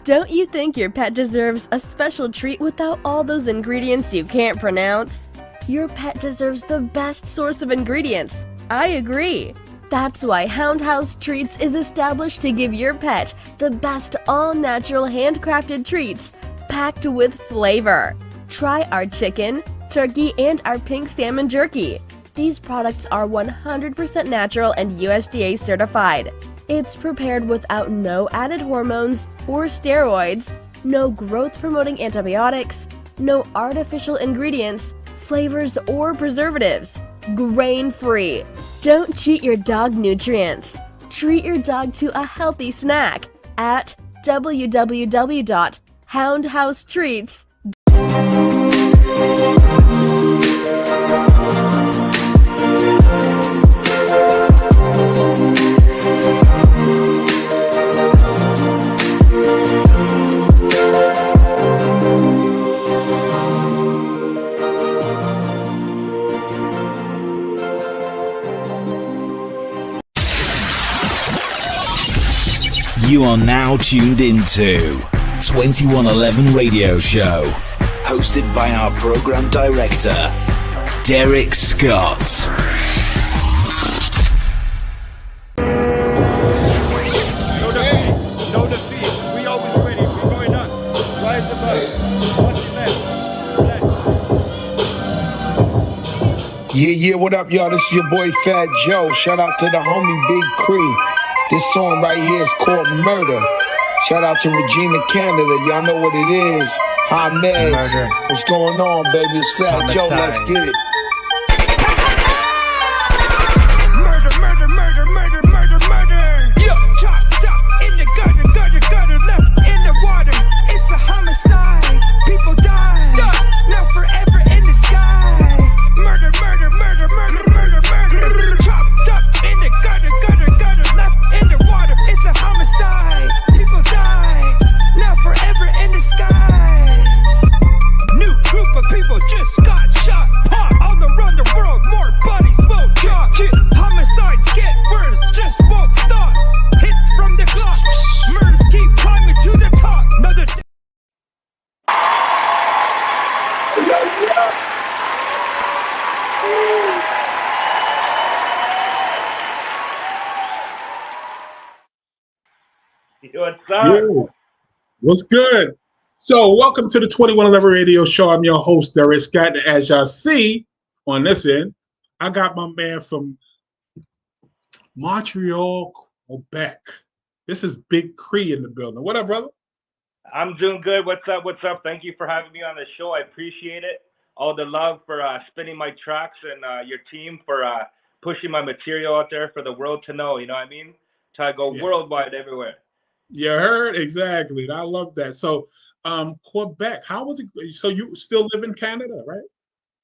Don't you think your pet deserves a special treat without all those ingredients you can't pronounce? Your pet deserves the best source of ingredients. I agree. That's why Hound House Treats is established to give your pet the best all-natural handcrafted treats packed with flavor. Try our chicken, turkey, and our pink salmon jerky. These products are 100% natural and USDA certified. It's prepared without no added hormones or steroids, no growth-promoting antibiotics, no artificial ingredients, flavors, or preservatives. Grain-free. Don't cheat your dog nutrients. Treat your dog to a healthy snack at www.houndhousetreats.com. You are now tuned into 2111 Radio Show, hosted by our program director, Derrick Scott. No defeat. We always winning. We're going up. Rise above. What's next? Yeah, what up, y'all? This is your boy Fat Joe. Shout out to the homie Big Cree. This song right here is called Murder. Shout out to Regina, Canada. Y'all know what it is. High Meds. What's going on, baby? It's Fat Homicide. Joe. Let's get it. Murder, murder, murder, murder, murder, murder. Yo, chop, chop, in the gutter, gutter, gutter, left in the water. It's a homicide. People die. Now forever in the sky. Murder, murder, murder, murder, murder, murder. Chopped up in the gutter, gutter, gutter, left in the water. It's a homicide. People die. Now forever in the sky. New group of people just got shot. Pop on the run the world. More bodies will drop. Homicides get worse, just won't stop. Hits from the clock. Murders keep climbing to the top. Another day. What's up? Yo, what's good? So, welcome to the 2111 Radio Show. I'm your host, Derrick Scott. And as y'all see on this end, I got my man from Montreal, Quebec. This is Big Cree in the building. What up, brother? I'm doing good. What's up? What's up? Thank you for having me on the show. I appreciate it. All the love for spinning my tracks and your team for pushing my material out there for the world to know. You know what I mean? Try to go worldwide everywhere. You heard? Exactly. I love that. So, Quebec, how was it? So, you still live in Canada, right?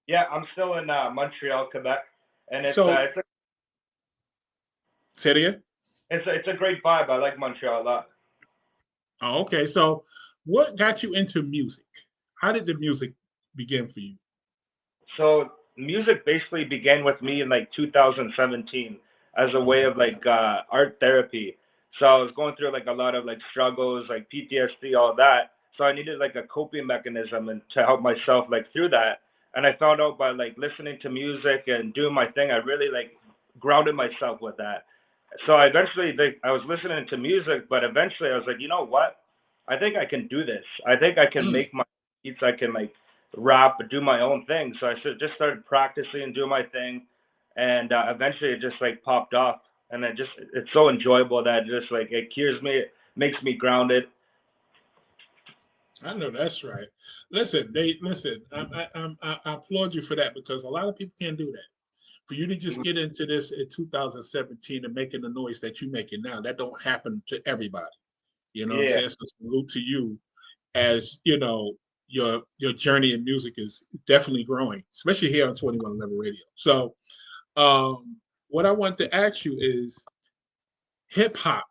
Yeah, I'm still in Montreal, Quebec. And it's, So- it's, a, Say it again? it's a great vibe. I like Montreal a lot. Oh, okay. So, what got you into music? How did the music begin for you? So music basically began with me in like 2017 as a way of like art therapy. So I was going through like a lot of like struggles, like PTSD, all that. So I needed like a coping mechanism and to help myself like through that. And I found out by like listening to music and doing my thing, I really like grounded myself with that. So I eventually I was listening to music, but eventually I was like, you know what? I think I can do this. I think I can make my beats. I can like rap, do my own thing. So I just started practicing and doing my thing, and eventually it just like popped off. And it's so enjoyable that just like it cures me, it makes me grounded. I know that's right. Listen, I applaud you for that because a lot of people can't do that. For you to just get into this in 2017 and making the noise that you're making now, that don't happen to everybody. You know what I'm saying? So salute to you, as you know, your journey in music is definitely growing, especially here on 2111 Radio. So what I want to ask you is hip hop.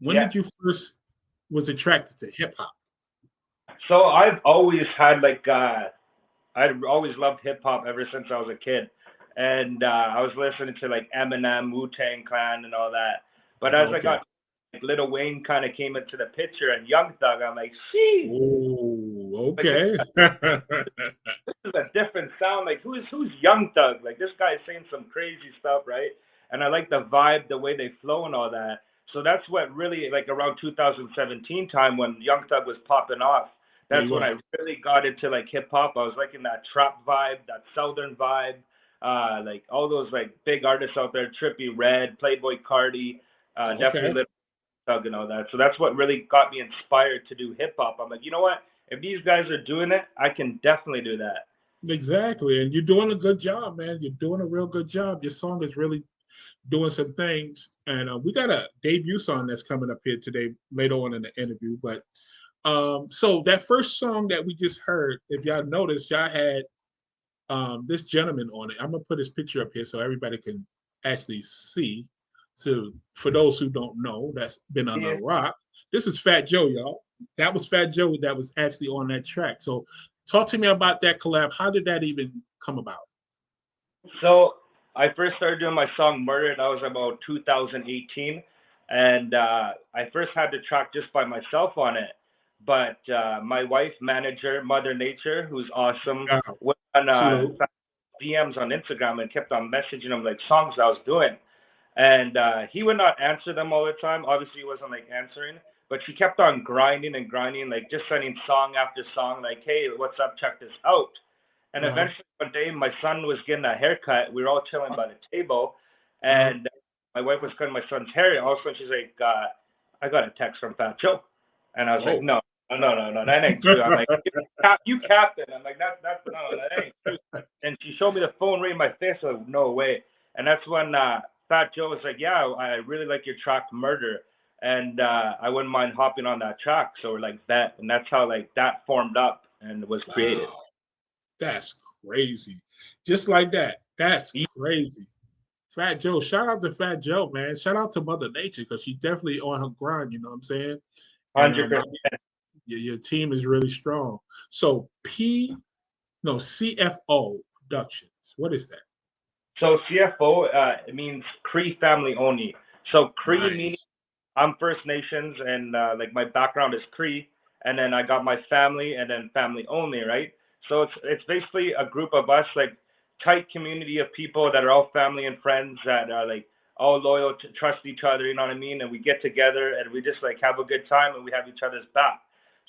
When did you first was attracted to hip hop? So I've always had like I've always loved hip hop ever since I was a kid, and I was listening to like Eminem, Wu-Tang Clan, and all that. But as I got Lil Wayne kind of came into the picture and Young Thug. I'm like, sheesh. Oh, Like okay. this is a different sound. Like who's Young Thug? Like this guy's saying some crazy stuff, right? And I like the vibe, the way they flow and all that. So that's what really like around 2017 time when Young Thug was popping off. Yeah, he That's when I was. really got into like hip hop. I was liking that trap vibe, that southern vibe, like all those like big artists out there, Trippie Redd, Playboy Cardi, definitely Okay. Lil Thug and all that. So that's what really got me inspired to do hip hop. I'm like, you know what? If these guys are doing it, I can definitely do that. Exactly. And you're doing a good job, man. You're doing a real good job. Your song is really doing some things. And we got a debut song that's coming up here today, later on in the interview. But so that first song that we just heard, if y'all noticed, y'all had this gentleman on it. I'm gonna put his picture up here so everybody can actually see. So for those who don't know, that's been on the Yeah. rock. This is Fat Joe, y'all. That was Fat Joe that was actually on that track. So talk to me about that collab. How did that even come about? So I first started doing my song "Murder." That was about 2018, and I first had the track just by myself on it. But my wife, manager, Mother Nature, who's awesome, Yeah, went on salute. DMs on Instagram and kept on messaging him like songs I was doing. And he would not answer them all the time. Obviously, he wasn't like answering, but she kept on grinding and grinding, like just sending song after song, like, hey, what's up? Check this out. And Uh-huh. eventually, one day, my son was getting a haircut. We were all chilling by the table, Uh-huh. and my wife was cutting my son's hair. All of a sudden, she's like, I got a text from Fat Joe. And I was like, Whoa. no, no, that ain't true. I'm like, you captain. I'm like, that's no, that ain't true. And she showed me the phone right in my face. I was like, no way. And that's when Fat Joe was like, yeah, I really like your track Murder. And I wouldn't mind hopping on that track. So we're like that. And that's how like that formed up and was created. Wow. That's crazy. Just like that. That's crazy. Fat Joe, shout out to Fat Joe, man. Shout out to Mother Nature because she's definitely on her grind, you know what I'm saying? And 100%. your team is really strong. So CFO Productions. What is that? So CFO, it means Cree family only. So Cree meaning Nice. I'm First Nations and like my background is Cree, and then I got my family and then family only, right? So it's basically a group of us, like tight community of people that are all family and friends that are like all loyal to trust each other, you know what I mean? And we get together and we just like have a good time and we have each other's back.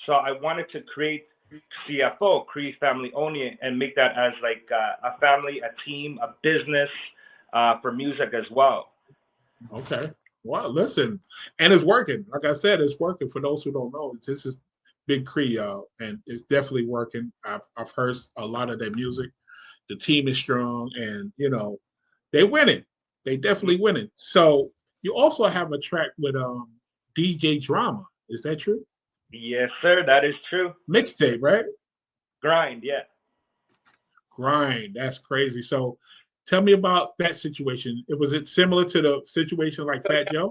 So I wanted to create CFO, Cree family only, and make that as like a family, a team, a business for music as well. Okay. Well, listen, and it's working. Like I said, it's working. For those who don't know, this is Big Cree, y'all, and it's definitely working. I've heard a lot of their music. The team is strong, and they winning. They definitely winning. So you also have a track with DJ Drama. Is that true? Yes, sir, that is true. Mixtape, right? Grind, yeah. Grind. That's crazy. So tell me about that situation. Was it similar to the situation like Fat Joe?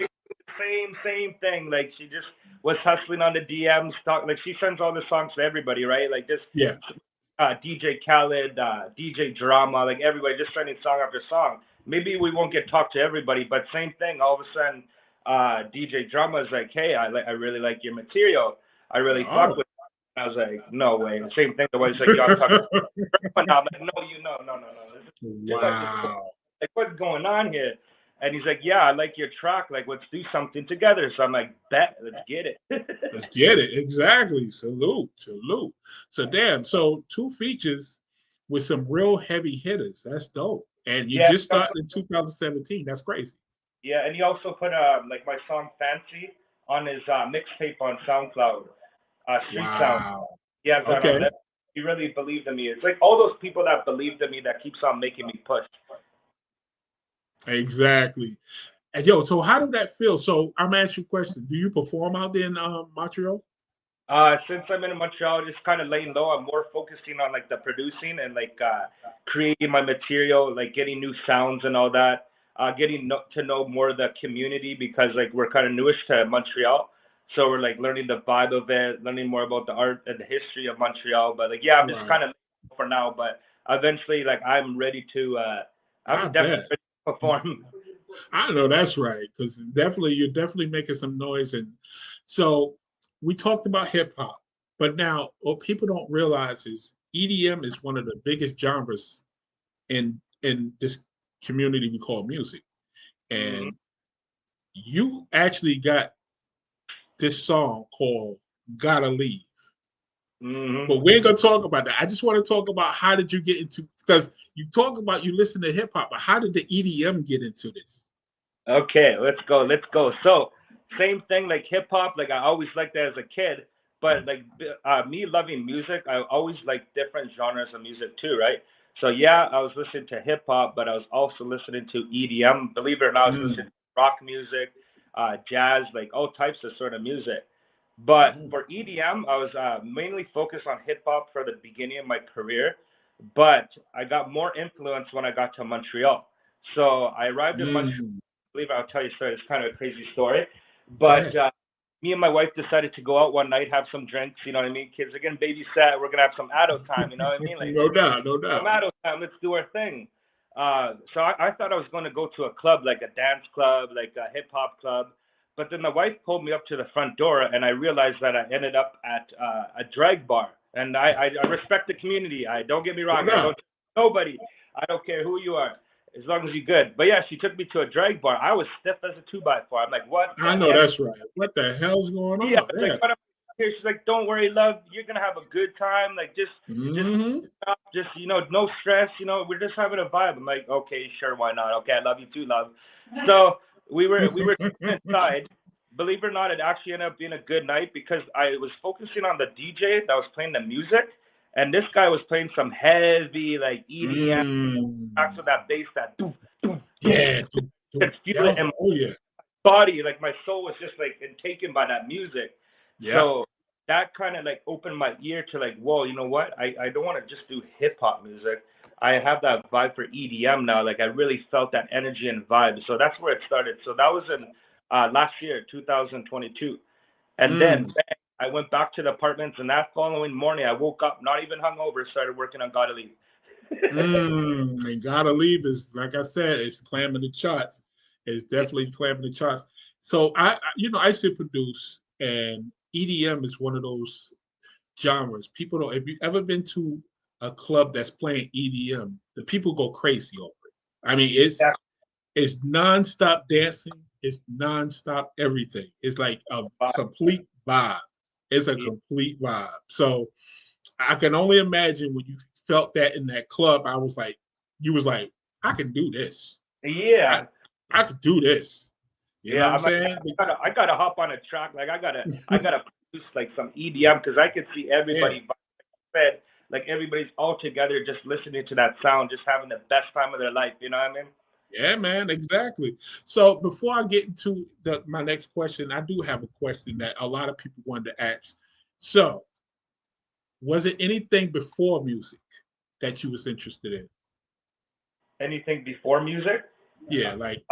Same thing. Like she just was hustling on the DMs. Like she sends all the songs to everybody, right? Like just Yeah. DJ Khaled, DJ Drama, like everybody just sending song after song. Maybe we won't get talked to everybody, but same thing. All of a sudden, DJ Drama is like, hey, I really like your material. I really fuck Oh. with. It. I was like, no way. Same thing. The way it's like, y'all talking. I'm like, no, no. Wow. Like, what's going on here? And he's like, yeah, I like your track. Like, let's do something together. So I'm like, bet, let's get it. Let's get it. Exactly. Salute. So damn. So two features with some real heavy hitters. That's dope. And you Yeah, just started in 2017. That's crazy. yeah, and he also put like my song "Fancy" on his mixtape on SoundCloud, Street Sound. Wow. He has that on Okay. there. He really believed in me. It's like all those people that believed in me that keeps on making me push. Exactly. And yo, so how did that feel? So I'm gonna ask you a question. Do you perform out there in Montreal? Since I'm in Montreal, just kind of laying low. I'm more focusing on like the producing and like creating my material, like getting new sounds and all that. Getting to know more of the community because like we're kind of newish to Montreal, so we're like learning the vibe of it, learning more about the art and the history of Montreal. But like, yeah, I'm just Right. kind of for now. But eventually, like, I'm ready to. I I'm definitely bet. ready to perform. I know that's right, because definitely you're definitely making some noise. And so we talked about hip hop, but now what people don't realize is EDM is one of the biggest genres in this community we call music. Hmm. And you actually got this song called "Gotta Leave." Hmm. But we ain't gonna talk about that. I just want to talk about how did you get into, because you talk about you listen to hip hop, but how did the EDM get into this? Okay, let's go. Let's go. So, same thing like hip hop. Like I always liked that as a kid, but like me loving music, I always liked different genres of music too, right? So yeah, I was listening to hip hop, but I was also listening to EDM. Believe it or not, I was listening Mm. to rock music, jazz, like all types of sort of music. But Oh. for EDM, I was mainly focused on hip hop for the beginning of my career. But I got more influence when I got to Montreal. So I arrived in Montreal. Mm. Believe it, I'll tell you a story. It's kind of a crazy story, Go but ahead. me and my wife decided to go out one night, have some drinks. You know what I mean? Kids are getting babysat. We're gonna have some adult time. You know what I mean? Like No doubt, no some doubt. adult time. Let's do our thing. So I thought I was going to go to a club, like a dance club, like a hip hop club. But then the wife pulled me up to the front door, and I realized that I ended up at a drag bar. And I respect the community. I don't get me No wrong. I doubt. don't nobody. I don't care who you are, as long as you're good. But yeah, she took me to a drag bar. I was stiff as a two by four. I'm like, what the I know heck? that's right. What the hell's going Yeah, on? I was like, Yeah. what am I here? She's like, don't worry, love. You're gonna have a good time. Like, just Hmm. stop. Just no stress. We're just having a vibe. I'm like, okay, sure, why not? Okay, I love you too, love. So we were inside. Believe it or not, it actually ended up being a good night because I was focusing on the DJ that was playing the music, and this guy was playing some heavy like EDM, Mm. tracks with that bass, that doof doof doof. Yeah. I could feel Yeah. it in Oh yeah. body, like my soul was just like taken by that music. Yeah. So that kind of like opened my ear to like, whoa, you know what? I don't want to just do hip hop music. I have that vibe for EDM now. Like I really felt that energy and vibe. So that's where it started. So that was in last year, 2022. And then Mm. bang, I went back to the apartments, and that following morning, I woke up, not even hungover, started working on Gotta Leave. Mm. And Gotta Leave is, like I said, it's clamming the charts. It's definitely clamming the charts. So I used to produce, and EDM is one of those genres. People don't. If you ever been to a club that's playing EDM, the people go crazy over it. I mean, Yeah, it's nonstop dancing. It's nonstop everything. It's like a complete vibe. It's a complete vibe. So I can only imagine when you felt that in that club. You was like, I can do this. I yeah, I could do this. You know yeah. what I'm I'm like, saying? I gotta hop on a track. Like I gotta produce like some EDM because I could see Yeah. everybody fed, like everybody's all together, just listening to that sound, just having the best time of their life. You know what I mean? Yeah, man, exactly. So before I get into my next question, I do have a question that a lot of people wanted to ask. So, was it anything before music that you was interested in? Anything before music? Yeah, like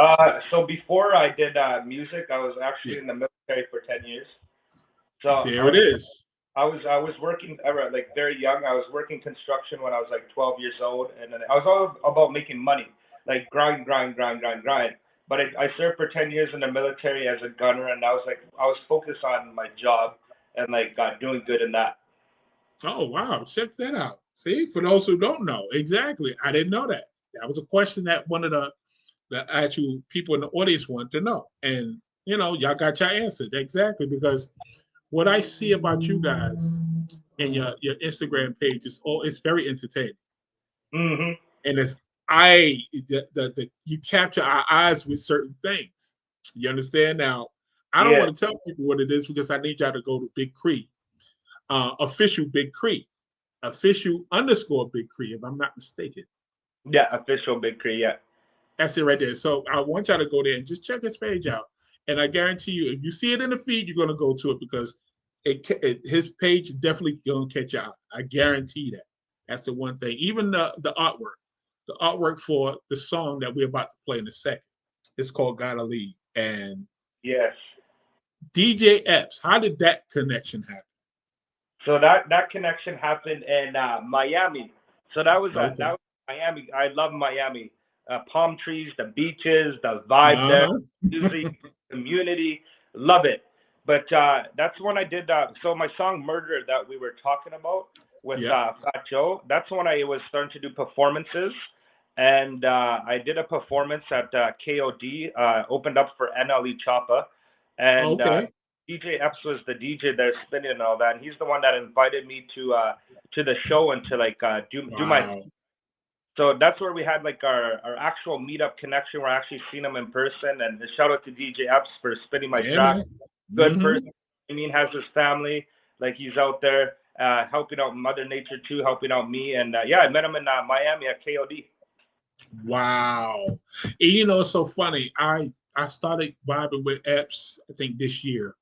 So before I did music, I was actually yeah, in the military for 10 years. So there it is. I was working like very young. I was working construction when I was like 12 years old, and then I was all about making money, like grind, grind, grind, grind, grind. But I served for 10 years in the military as a gunner, and I was focused on my job and like doing good in that. Oh wow, check that out. See, for those who don't know, exactly. I didn't know that. That was a question that one of the actual people in the audience wanted to know, and y'all got your answer exactly, because what I see about you guys and your Instagram page is it's very entertaining, Hmm. and the you capture our eyes with certain things. You understand? Now, I don't Yeah, want to tell people what it is because I need y'all to go to Big Cree, official Big Cree, official underscore Big Cree, if I'm not mistaken. yeah, official Big Cree, yeah. That's it right there. So I want y'all to go there and just check his page out. And I guarantee you, if you see it in the feed, you're gonna go to it because his page is definitely gonna catch your eye. I guarantee that. That's the one thing. Even the artwork for the song that we're about to play in a second, it's called "Gotta Leave." And Yes. DJ Epps, how did that connection happen? So that connection happened in Miami. So that was Okay. Miami. I love Miami. palm trees, the beaches, the vibe there, music, community, love it. But that's when I did so my song Murder that we were talking about with Fat Joe, that's when I was starting to do performances. And I did a performance at KOD, opened up for NLE Choppa. And DJ Epps was the DJ there spinning and all that. And he's the one that invited me to the show and to like do my. So that's where we had like our actual meetup connection. We're actually seeing him in person. And shout out to DJ Epps for spinning my track. Man. Good person. I mean, has his family. Like he's out there helping out Mother Nature too, helping out me. And I met him in Miami at KOD. Wow. And, you know, it's so funny. I started vibing with Epps, I think this year.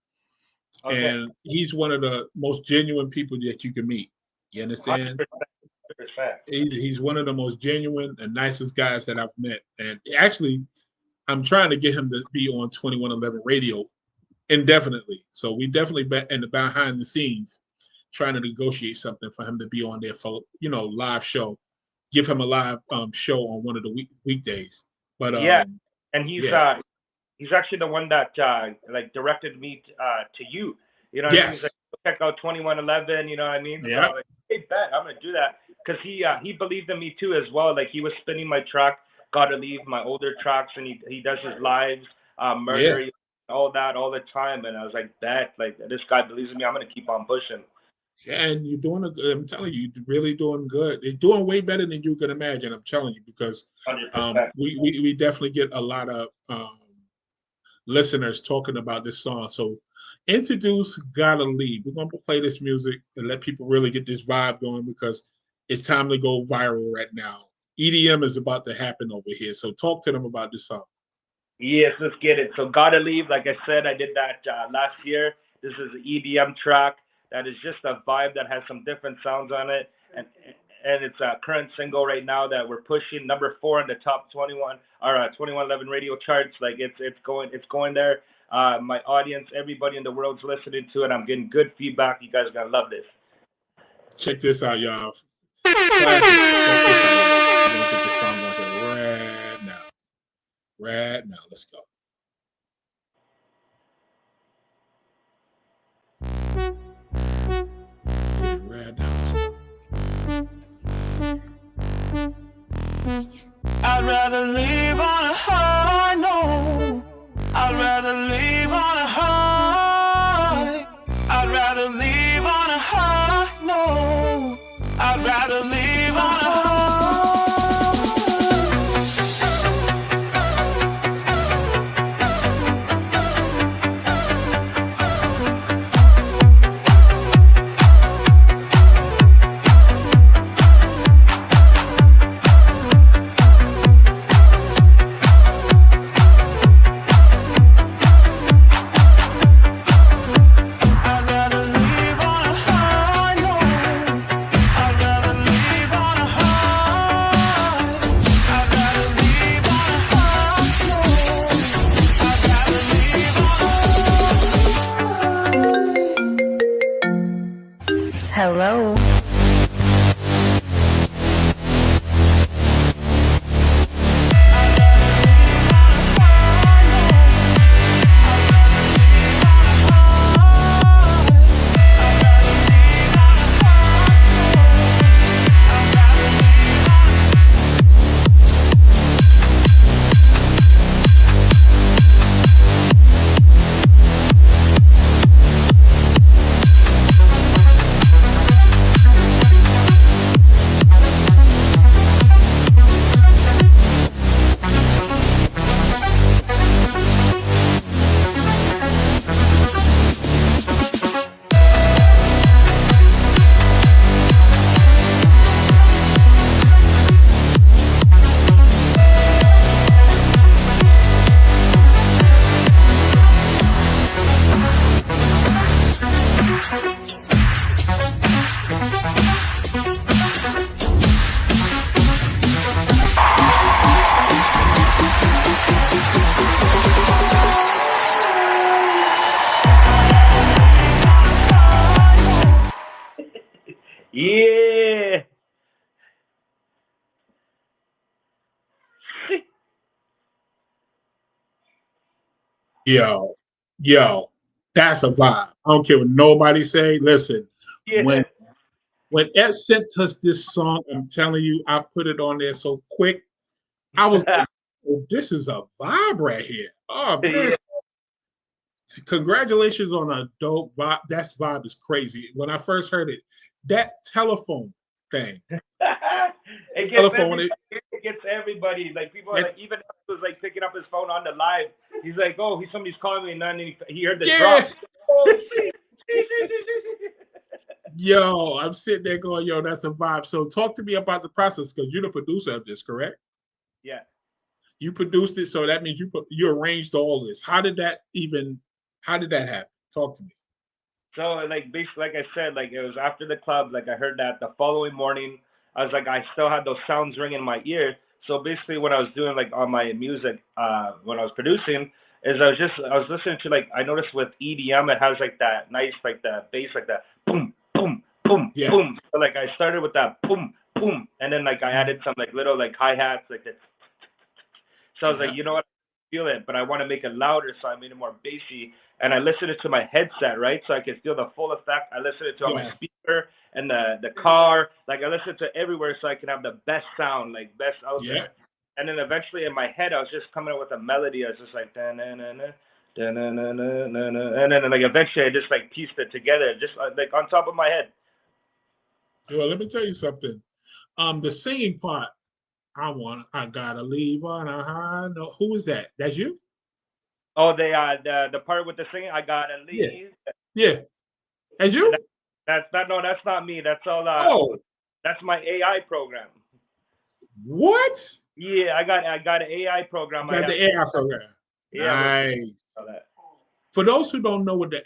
Okay. And he's one of the most genuine people that you can meet. You understand? 100%. He's one of the most genuine and nicest guys that I've met. And actually, I'm trying to get him to be on 2111 radio indefinitely. So we definitely in the behind the scenes trying to negotiate something for him to be on there for, you know, live show. Give him a live show on one of the weekdays. But and he's actually the one that like directed me to you. You know what I mean? He's like, check out 2111. You know what I mean? Yeah. So like, hey, bet I'm gonna do that because he believed in me too as well. Like he was spinning my track, Gotta Leave, my older tracks, and he does his lives, Murder, all that all the time. And I was like, bet, like this guy believes in me. I'm gonna keep on pushing. Yeah, and you're doing I'm telling you, you're really doing good. You're doing way better than you can imagine. I'm telling you, because we definitely get a lot of listeners talking about this song. So introduce Gotta Leave. We're gonna play this music and let people really get this vibe going because it's time to go viral right now. EDM is about to happen over here. So talk to them about this song. Yes, let's get it. So Gotta Leave, like I said, I did that last year. This is an EDM track. That is just a vibe that has some different sounds on it, and it's a current single right now that we're pushing number 4 in the top 21 or 2111 radio charts. Like it's going there. My audience, everybody in the world's listening to it. I'm getting good feedback. You guys are gonna love this. Check this out, y'all. We're gonna get this song on here right now. Right now, let's go. I'd rather leave on a high note. I'd rather leave on a high. I'd rather leave on a high note. I'd rather leave on a high. Hello. Yo, yo, that's a vibe. I don't care what nobody say. Listen, Yeah. when when Ed sent us this song, I'm telling you, I put it on there so quick. I was like, oh, this is a vibe right here. Oh man, Yeah. congratulations on a dope vibe. That vibe is crazy. When I first heard it, that telephone thing, It gets telephone, everybody. It gets everybody. Like people are it like, even if he was like picking up his phone on the live, he's like, oh, somebody's calling me, and then he heard the drop. yeah. Oh, see. Yo, I'm sitting there going, yo, that's a vibe. So talk to me about the process because you're the producer of this, correct? Yeah. You produced it, so that means you arranged all this. How did that happen? Talk to me. So like basically, like I said, like it was after the club. Like I heard that the following morning, I was like, I still had those sounds ringing in my ear. So basically, what I was doing like on my music, when I was producing, is I was listening to like I noticed with EDM, it has like that nice like the bass like that boom boom boom Yeah. boom. So like I started with that boom boom, and then like I added some like little like hi hats like that. So I was like, Yeah. you know what, I feel it, but I want to make it louder, so I made it more bassy. And I listened it to my headset, right, so I could feel the full effect. I listened it to on my Yes. speaker and the car, like I listened to everywhere, so I can have the best sound, like best out Yeah. there. And then eventually in my head, I was just coming up with a melody. I was just like da na na na da na na na na na, and then like eventually I just like pieced it together, just like on top of my head. Well, let me tell you something. The singing part, I gotta leave on a high note. Who is that? That's you? Oh, the part with the singing, I gotta Yeah. leave. Yeah. That's And you? that's not me. That's all. Oh, That's my AI program. what? Yeah, I got an AI program. You I got have the AI program. yeah with Nice. all that. For those who don't know what the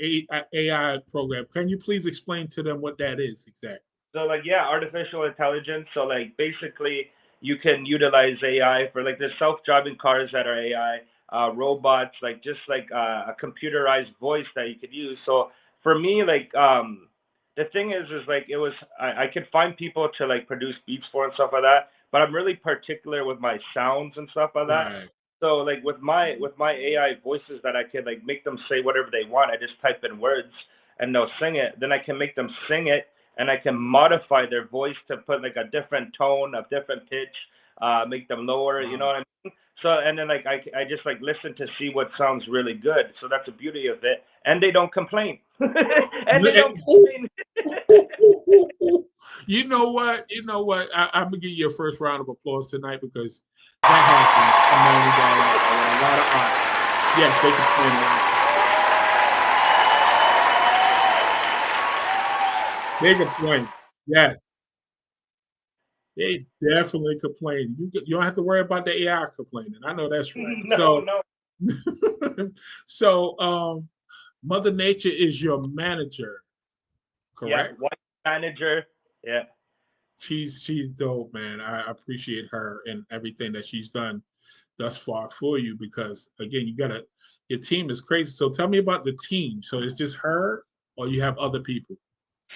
AI program, can you please explain to them what that is exactly? So like yeah, artificial intelligence. So like basically you can utilize AI for like the self-driving cars that are AI, robots, like just like a computerized voice that you could use. So for me, like the thing is like it was I could find people to like produce beats for and stuff like that, but I'm really particular with my sounds and stuff like that. Right. So like with my AI voices that I could like make them say whatever they want. I just type in words and they'll sing it. Then I can make them sing it and I can modify their voice to put like a different tone, a different pitch, make them lower. You know Wow. what I mean? So and then like I just like listen to see what sounds really good. So that's the beauty of it, and they don't complain, and they don't complain. You know what? You know what? I'm gonna give you a first round of applause tonight because that happens among a lot of artists. Yes, they complain a lot. They complain. Yes, they definitely complain. You don't have to worry about the AI complaining. I know that's right. No, So, no. so Mother Nature is your manager, Yeah, correct? white manager. Yeah. She's dope, man. I appreciate her and everything that she's done thus far for you because again, your team is crazy. So tell me about the team. So it's just her or you have other people?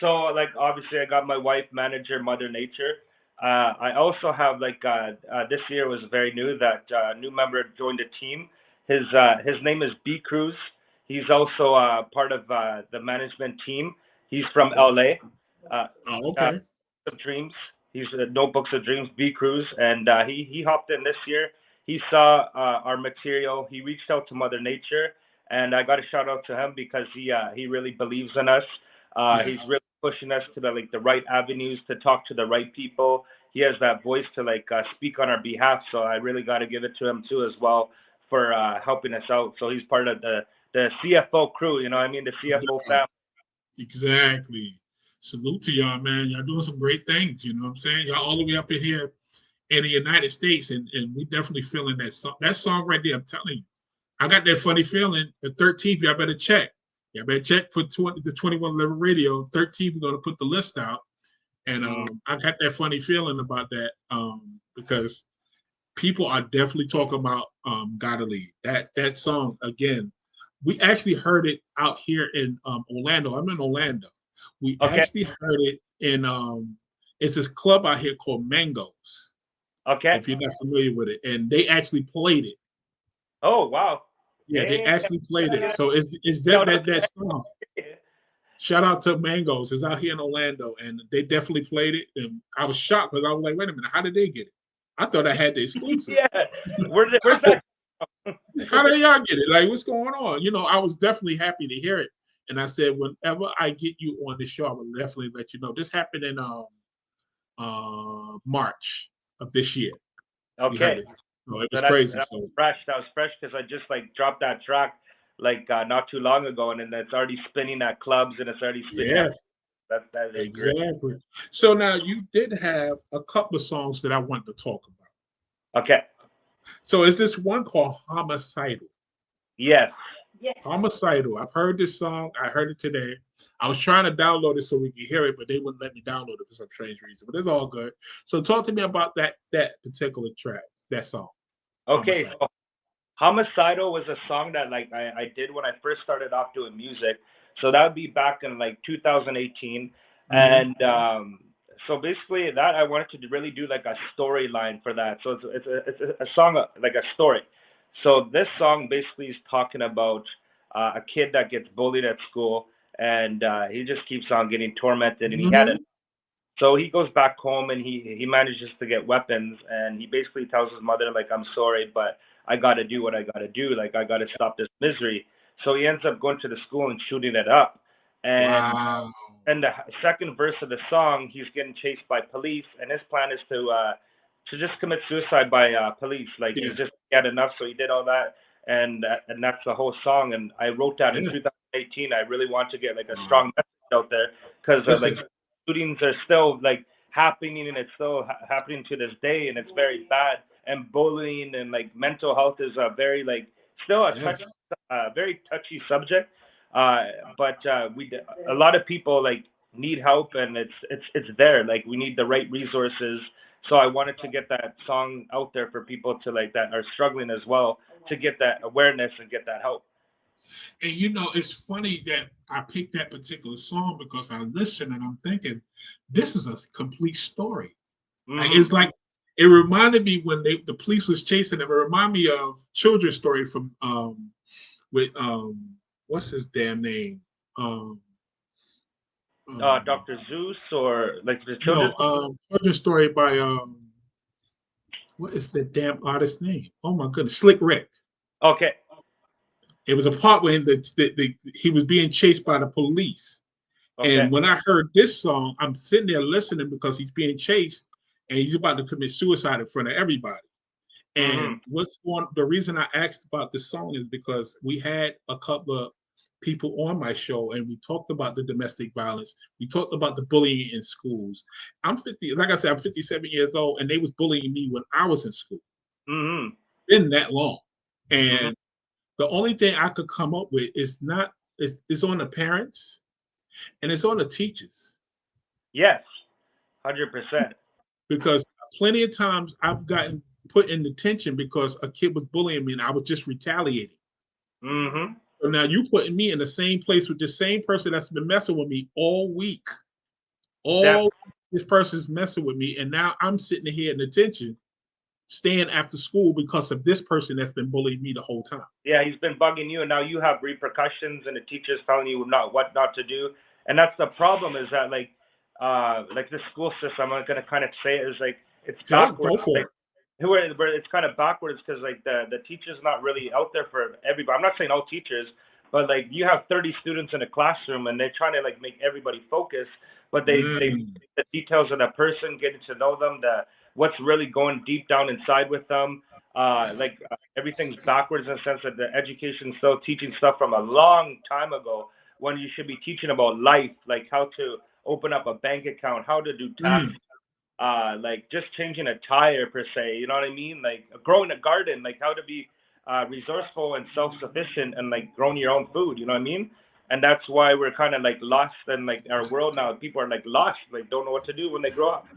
So like obviously I got my wife, manager, Mother Nature. I also have like this year was very new that new member joined the team. His name is B Cruz. He's also part of the management team. He's from Okay. LA. Uh, Oh, uh, okay. of Dreams. He's Notebooks of Dreams, B Cruz, and he hopped in this year. He saw our material. He reached out to Mother Nature, and I got a shout out to him because he really believes in us. He's Yes. really pushing us to the right avenues to talk to the right people. He has that voice to speak on our behalf. So I really got to give it to him too as well for helping us out. So he's part of the CFO crew. You know what I mean? The CFO Yeah, family. exactly. Salute to y'all, man. Y'all doing some great things. You know what I'm saying? Y'all all the way up in here in the United States, and we definitely feeling that song. That song right there, I'm telling you. I got that funny feeling. The 13th, y'all better check. Y'all better check for the 2111 radio. 13th, we're gonna put the list out. And Mm. I got that funny feeling about that because people are definitely talking about Gotta Leave. That song again. We actually heard it out here in Orlando. I'm in Orlando. We Okay. actually heard it in it's this club out here called Mangoes, Okay. if you're not familiar with it. And they actually played it. Oh wow. Yeah, they actually played it. So is Shout that out to that song? Shout out to Mangoes. It's out here in Orlando, and they definitely played it. And I was shocked because I was like, "Wait a minute, how did they get it? I thought I had the exclusive. Yeah, where's that? How did y'all get it? Like, what's going on?" I was definitely happy to hear it, and I said, "Whenever I get you on the show, I will definitely let you know." This happened in March of this year. You heard Okay, it. So it was so crazy. that's So fresh. That was fresh because I just like dropped that track like not too long ago, and then it's already spinning at clubs and it's already spinning yeah, at that is great. exactly. So now you did have a couple of songs that I want to talk about. Okay. So is this one called Homicidal? Yes. Homicidal. I've heard this song. I heard it today. I was trying to download it so we could hear it, but they wouldn't let me download it for some strange reason. But it's all good. So talk to me about that particular track, that song. Okay. Homicidal. So Homicidal was a song that like I did when I first started off doing music. So that would be back in like 2018. And so basically that I wanted to really do like a storyline for that. So it's a song like a story. So this song basically is talking about a kid that gets bullied at school, and he just keeps on getting tormented, and he had it. So he goes back home and he manages to get weapons, and he basically tells his mother like, "I'm sorry, but I got to do what I got to do. Like I got to stop this misery." So he ends up going to the school and shooting it up. And Wow. and the second verse of the song, he's getting chased by police, and his plan is to just commit suicide by police. Like Yeah. he's just had enough, so he did all that, and that's the whole song. And I wrote that in Yeah. 2018. I really want to get like a strong message out there because like Listen, shootings are still like happening, and it's still happening to this day, and it's very bad. And bullying and like mental health is a very like still a touch, yes. very touchy subject. But a lot of people like need help, and it's there. Like we need the right resources. So I wanted to get that song out there for people to like that are struggling as well to get that awareness and get that help. And it's funny that I picked that particular song because I listened and I'm thinking, this is a complete story. Like, Mm-hmm. it's like it reminded me when the police was chasing them. It reminded me of children's story from with what's his damn name? Dr. Zeus or like the No, children. children's story by what is the damn artist's name? Oh my goodness, Slick Rick. Okay. It was a part where he was being chased by the police. Okay. And when I heard this song, I'm sitting there listening because he's being chased and he's about to commit suicide in front of everybody. Mm-hmm. And the reason I asked about this song is because we had a couple of people on my show and we talked about the domestic violence. We talked about the bullying in schools. I'm 50, like I said, I'm 57 years old, and they was bullying me when I was in school. Mm-hmm. Been that long. Mm-hmm. And the only thing I could come up with is it's on the parents and it's on the teachers. Yes. 100%. Because plenty of times I've gotten put in detention because a kid was bullying me and I was just retaliating. Mm-hmm. So now you putting me in the same place with the same person that's been messing with me all week. This person's messing with me, and now I'm sitting here in detention, staying after school because of this person that's been bullying me the whole time. Yeah, he's been bugging you, and now you have repercussions, and the teacher's telling you what not to do. And that's the problem is that like the school system, I'm gonna kind of say it is like it's backwards. Go for it. Where it's kind of backwards because like the teacher's not really out there for everybody. I'm not saying all teachers, but like you have 30 students in a classroom and they're trying to like make everybody focus, but they the details of that person, getting to know them, what's really going deep down inside with them. Everything's backwards in the sense that the education's still teaching stuff from a long time ago when you should be teaching about life, like how to open up a bank account, how to do tax. Like just changing a tire per se, you know what I mean? Like growing a garden, like how to be resourceful and self-sufficient and like growing your own food, you know what I mean? And that's why we're kind of like lost in like our world now. People are like lost, like don't know what to do when they grow up.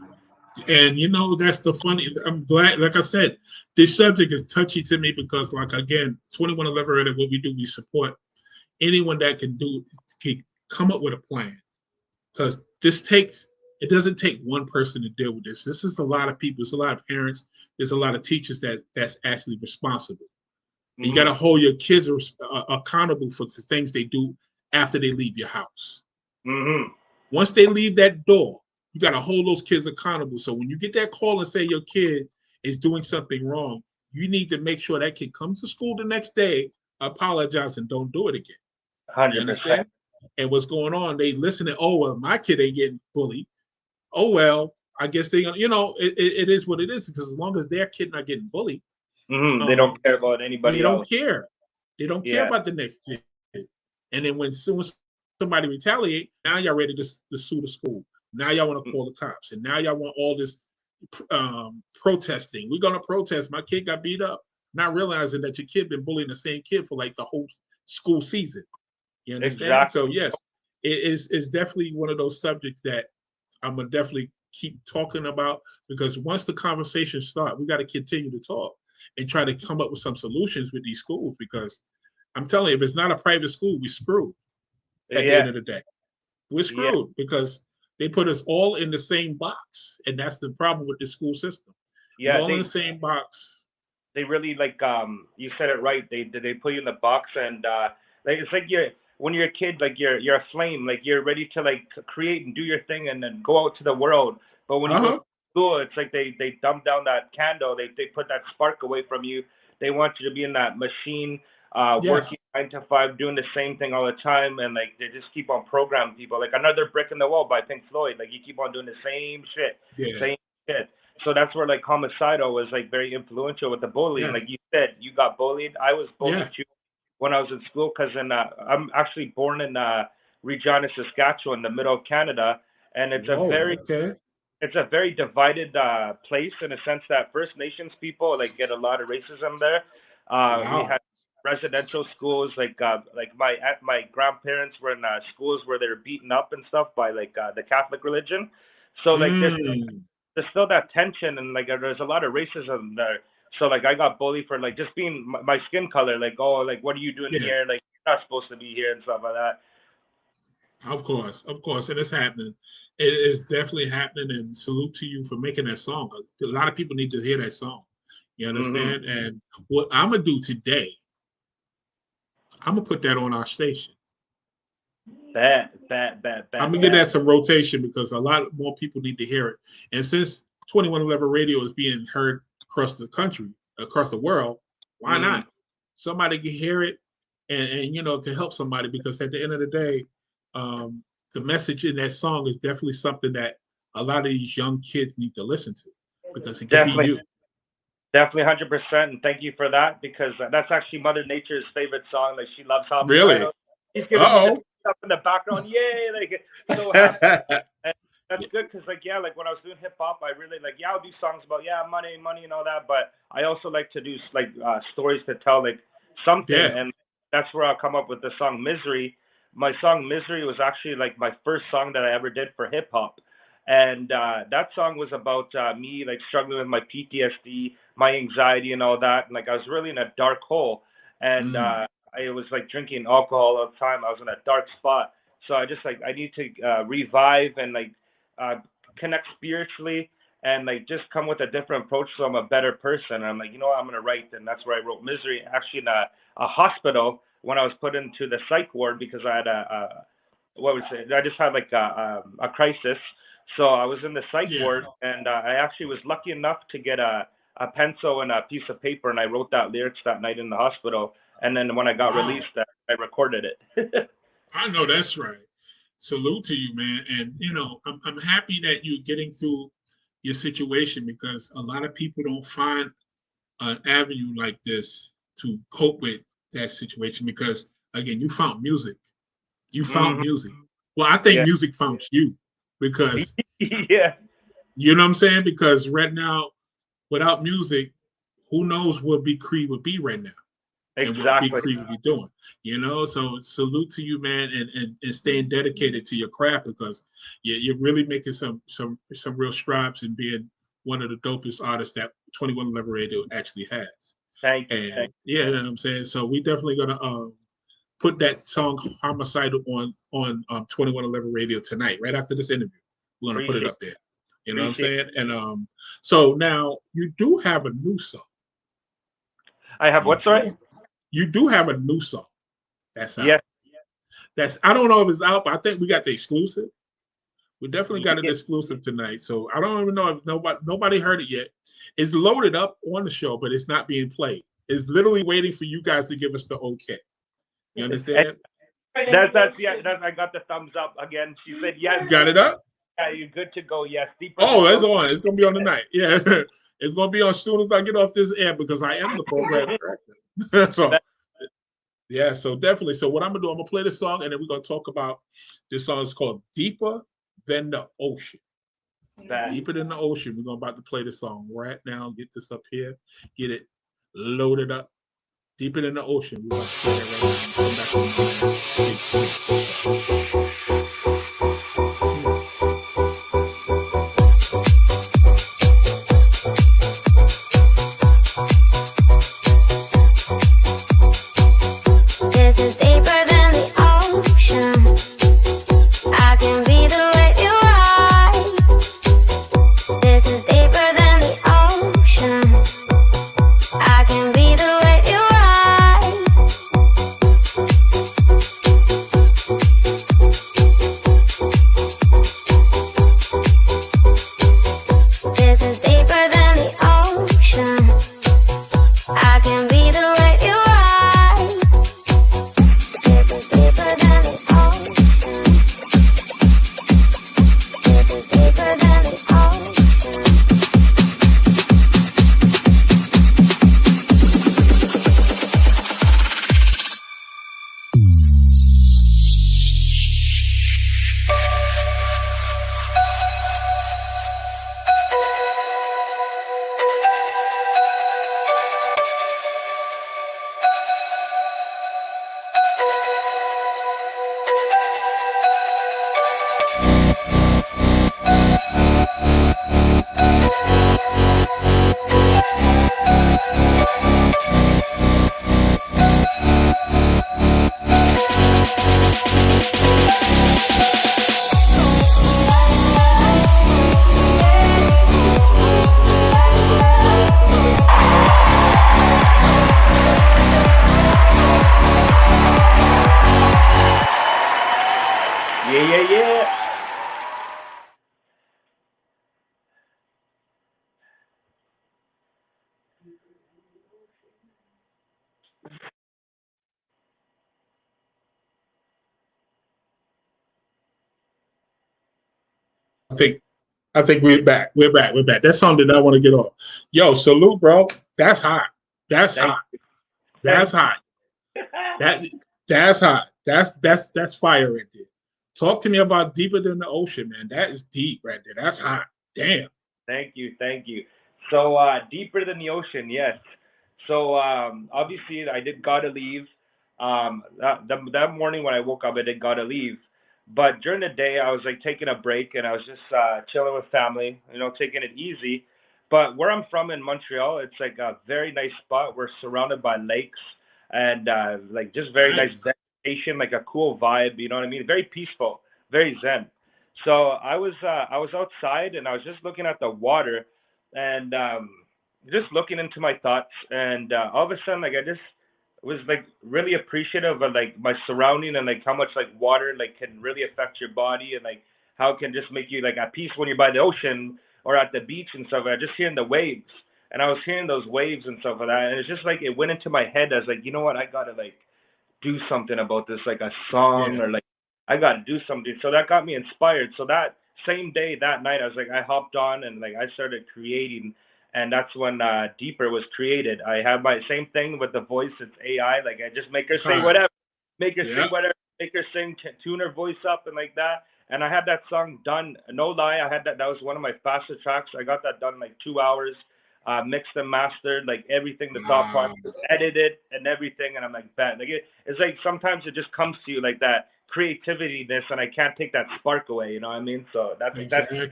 And that's the funny. I'm glad, like I said, this subject is touchy to me because, like again, 2111 Radio, what we do, we support anyone that can come up with a plan. Because it doesn't take one person to deal with this. This is a lot of people. It's a lot of parents. There's a lot of teachers that's actually responsible. And you got to hold your kids accountable for the things they do after they leave your house. Once they leave that door, you got to hold those kids accountable. So when you get that call and say your kid is doing something wrong, you need to make sure that kid comes to school the next day, apologize, and don't do it again. 100%. You understand? And what's going on? They listen to, oh, well, my kid ain't getting bullied. Oh, well, I guess they, it is what it is, because as long as their kid not getting bullied, they don't care about anybody else. They don't care about the next kid. And then when somebody retaliate, now y'all ready to sue the school. Now y'all want to call the cops. And now y'all want all this protesting. We're going to protest. My kid got beat up. Not realizing that your kid been bullying the same kid for like the whole school season. You understand? Exactly. So yes, it's definitely one of those subjects that I'm gonna definitely keep talking about, because once the conversation starts, we got to continue to talk and try to come up with some solutions with these schools, because I'm telling you, if it's not a private school, we're screwed at the end of the day. We're screwed because they put us all in the same box, and that's the problem with the school system. We're all in the same box. They really, like, you said it right. They put you in the box, and like, it's like when you're a kid, like you're a flame, like you're ready to like create and do your thing and then go out to the world. But when you go to school, it's like they dumb down that candle. They put that spark away from you. They want you to be in that machine, working 9 to 5, doing the same thing all the time, and like they just keep on programming people. Like Another Brick in the Wall by Pink Floyd. Like you keep on doing the same shit, same shit. So that's where like Homicidal was like very influential with the bullying. Like you said, you got bullied. I was bullied too when I was in school, because I'm actually born in Regina, Saskatchewan, the middle of Canada, and it's it's a very divided place, in a sense that First Nations people like get a lot of racism there. We had residential schools, like my grandparents were in schools where they were beaten up and stuff by like the Catholic religion. So like there's still that tension, and like there's a lot of racism there. So like I got bullied for like just being my skin color, like, oh, like what are you doing here? Like you're not supposed to be here and stuff like that. Of course, and it's happening. It is definitely happening, and salute to you for making that song. A lot of people need to hear that song. You understand? And what I'm gonna do today, I'm gonna put that on our station. I'm gonna get that some rotation, because a lot more people need to hear it. And since 2111 Radio is being heard across the country, across the world, why not? Somebody can hear it and can help somebody, because at the end of the day, the message in that song is definitely something that a lot of these young kids need to listen to, because it can be you. Definitely 100%. And thank you for that, because that's actually Mother Nature's favorite song. Like she loves how really. He's giving me stuff in the background. Yay! Like so happy. And that's good, because like like when I was doing hip hop, I really like I'll do songs about money and all that, but I also like to do like stories to tell like something, and that's where I'll come up with the song Misery. My song Misery was actually like my first song that I ever did for hip hop, and that song was about me like struggling with my PTSD, my anxiety, and all that, and like I was really in a dark hole, and I was like drinking alcohol all the time. I was in a dark spot, so I just like I need to revive and like connect spiritually, and like just come with a different approach, so I'm a better person. And I'm like, what, I'm gonna write, and that's where I wrote Misery, actually in a hospital when I was put into the psych ward, because I had I just had like a crisis. So I was in the psych ward, and I actually was lucky enough to get a pencil and a piece of paper, and I wrote that lyrics that night in the hospital. And then when I got released, I recorded it. I know that's right. Salute to you, man. And I'm happy that you're getting through your situation, because a lot of people don't find an avenue like this to cope with that situation, because again, you found music. You found music. Well, I think music found you, because you know what I'm saying? Because right now, without music, who knows what Big Cree would be right now. And what Big Cree would be doing. So salute to you, man, and staying dedicated to your craft, because you're really making some real strides in being one of the dopest artists that 2111 Radio actually has. Thank you. You know what I'm saying? So we definitely gonna put that song Homicidal on 2111 Radio tonight, right after this interview. We're gonna put it up there. You know what I'm saying? And so now you do have a new song. I have what, sorry? you do have a new song that's out. Yes. That's I don't know if it's out, but I think we got the exclusive. We definitely got an exclusive tonight. So I don't even know if nobody heard it yet. It's loaded up on the show, but it's not being played. It's literally waiting for you guys to give us the okay. You understand? That's I got the thumbs up again. She said yes. You got it up? Yeah, you're good to go. Yes. Oh, it's on. It's gonna be on tonight. Yeah. It's gonna be on as soon as I get off this air because I am the program director. So yeah, so definitely. So what I'm gonna do, I'm gonna play this song and then we're gonna talk about this song. It's called Deeper Than the Ocean. Deeper Than the Ocean. We're about to play this song right now. Get this up here, get it loaded up. Deeper Than the Ocean. We're about to play that right now. I think we're back. We're back. That song did not want to get off. Yo, salute, bro. That's hot. That's hot. That's hot. That's hot. That's fire right there. Talk to me about Deeper Than the Ocean, man. That is deep right there. That's hot. Damn. Thank you. So Deeper Than the Ocean, yes. So obviously I did Gotta Leave. That morning when I woke up, I did Gotta Leave. But during the day, I was like taking a break and I was just chilling with family, taking it easy. But where I'm from in Montreal, it's like a very nice spot. We're surrounded by lakes and like just very nice vegetation, like a cool vibe. You know what I mean? Very peaceful, very zen. So I was outside and I was just looking at the water and just looking into my thoughts. And all of a sudden, like I just was like really appreciative of like my surrounding and like how much like water like can really affect your body and like how it can just make you like at peace when you're by the ocean or at the beach and stuff. I just hearing the waves and I was hearing those waves and stuff like that. And it's just like it went into my head as like, you know what, I gotta like do something about this, like a song or like I gotta do something. So that got me inspired. So that same day, that night, I was like, I hopped on and like I started creating. And that's when Deeper was created. I have my same thing with the voice. It's AI. Like I just make her say whatever, make her sing whatever, make her sing, tune her voice up and like that. And I had that song done. No lie, I had that. That was one of my faster tracks. I got that done in like 2 hours, mixed and mastered, like everything. The top part, edited and everything. And I'm like, bad. Like it's like sometimes it just comes to you like that creativity-ness, and I can't take that spark away. You know what I mean? So that's exactly.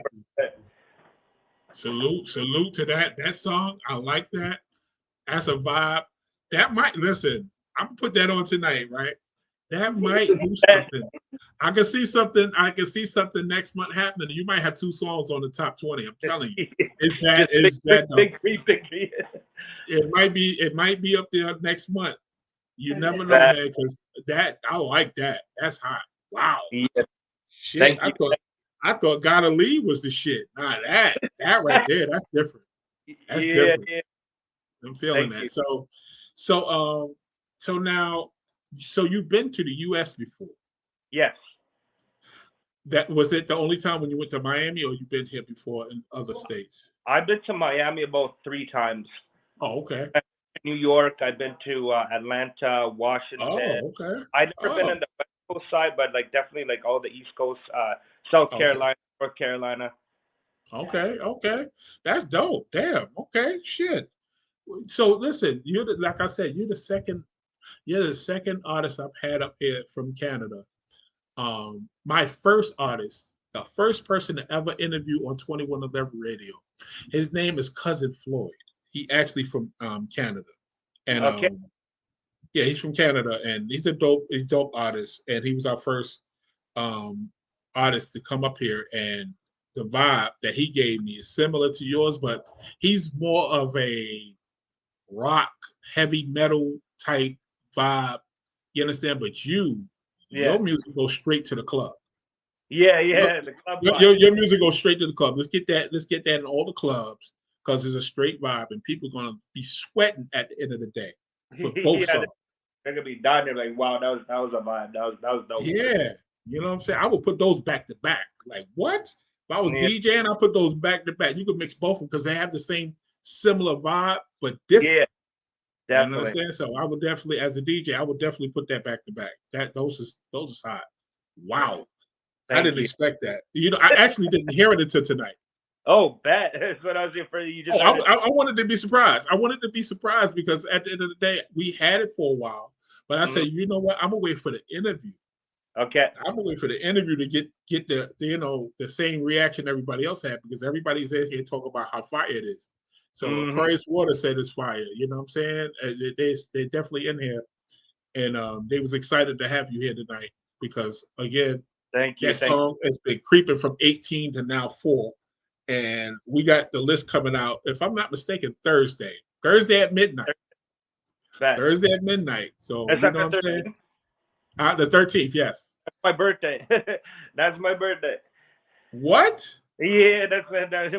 Salute to that song. I like that. That's a vibe. That might listen. I'm gonna put that on tonight, right? That might do something. I can see something next month happening. You might have 2 songs on the top 20. I'm telling you. Big Cree. It might be up there next month. You never know, That, man, because that I like that. That's hot. Wow. yeah, Shit. thank you. I thought Gotta Leave was the shit. Nah, that right there, that's different. That's Yeah, different. yeah. I'm feeling Thank you. that. So so now so you've been to the US before. Yes. That was it the only time when you went to Miami or you've been here before in other states? I've been to Miami about 3 times. Oh, okay. New York. I've been to Atlanta, Washington. Oh, okay. I've never been Oh, in the West Coast side, but like definitely like all the East Coast, South okay. Carolina, North Carolina. Okay. Okay. That's dope. Damn. Okay. Shit. So listen, like I said, you're the second artist I've had up here from Canada. My first artist, the first person to ever interview on 2111 Radio, his name is Cousin Floyd. He actually from Canada, and Okay. yeah, he's from Canada, and he's dope artist, and he was our first um, artist to come up here, and the vibe that he gave me is similar to yours, but he's more of a rock, heavy metal type vibe. You understand? But Yeah. your music goes straight to the club. Yeah. Your, Yeah. The club vibe. your music goes straight to the club. Let's get that. Let's get that in all the clubs because it's a straight vibe, and people are gonna be sweating at the end of the day for both Yeah. songs. They're gonna be down there like, wow, that was a vibe. That was dope. Yeah, you know what I'm saying. I would put those back to back. Like what? If I was Yeah. DJing, I put those back to back. You could mix both of them because they have the same similar vibe but different. Yeah. You Definitely. understand? So I would definitely, as a DJ, I would definitely put that back to back. Those is hot. Wow. I Thank didn't you. expect that. I actually didn't hear it until tonight. Oh, bet. That's what I was here for. You just Oh, heard it. I wanted to be surprised. I wanted to be surprised because at the end of the day, we had it for a while. But I said, you know what? I'm gonna wait for the interview. Okay. I'm gonna wait for the interview to get the same reaction everybody else had because everybody's in here talking about how fire it is. So Aquarius Water said it's fire. You know what I'm saying? They're definitely in here, and they was excited to have you here tonight because again, Thank you. that Thank song has been creeping from 18 to now 4, and we got the list coming out. If I'm not mistaken, Thursday at midnight. you. Bet. Thursday at midnight. So Is you that know the what I'm saying? 13th? The 13th, yes. That's my birthday. That's my birthday. What? Yeah,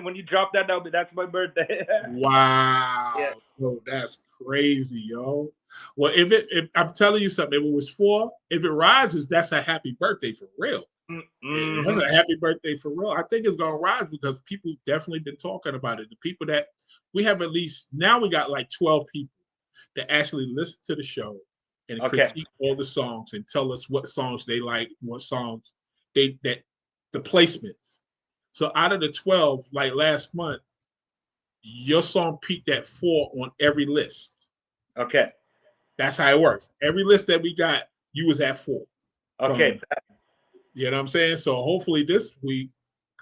when you drop that, that's my birthday. Wow. Yeah. Bro, that's crazy, yo. Well, if I'm telling you something, if it was 4, if it rises, that's a happy birthday for real. That's a happy birthday for real. I think it's gonna rise because people definitely been talking about it. The people that we have, at least now we got like 12 people that actually listen to the show and Okay. critique all the songs and tell us what songs they like, what songs the placements. So out of the 12, like last month, your song peaked at 4 on every list. Okay. That's how it works. Every list that we got, you was at 4. Okay. You know what I'm saying? So hopefully this week,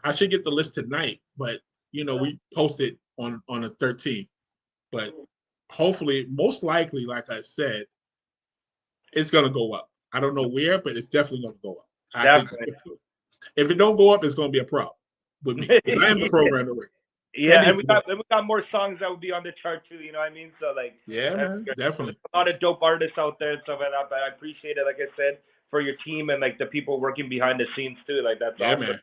I should get the list tonight, but we posted on the 13th. But hopefully, most likely, like I said, it's gonna go up. I don't know where, but it's definitely gonna go up. I think Definitely. if it don't go up, it's gonna be a problem with me because I am the program director. Yeah, and we got more songs that would be on the chart too. You know what I mean? So like, Yeah, man, definitely. There's a lot of dope artists out there and stuff like that. But I appreciate it, like I said, for your team and like the people working behind the scenes too. Like that's awesome. Man.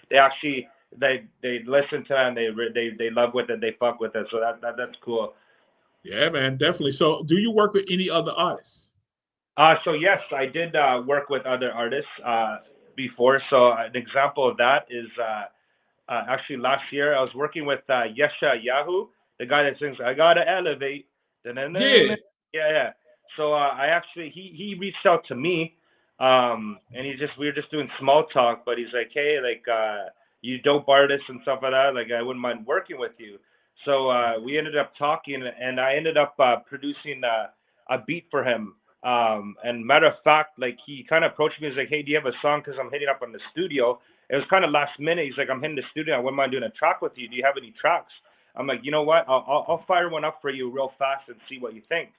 They actually they listen to it and they love with it. They fuck with it. So that's cool. Yeah, man, definitely. So, do you work with any other artists? So yes, I did work with other artists before. So an example of that is actually last year I was working with Yesha Yahoo, the guy that sings "I Gotta Elevate." Yeah. Yeah. So I actually he reached out to me, and we were just doing small talk, but he's like, hey, like you dope artists and stuff like that, like I wouldn't mind working with you. So we ended up talking, and I ended up producing a beat for him. And matter of fact, like he kind of approached me. He's like, hey, do you have a song? Because I'm hitting up on the studio. It was kind of last minute. He's like, I'm hitting the studio. I wouldn't mind doing a track with you. Do you have any tracks? I'm like, you know what? I'll fire one up for you real fast and see what you think.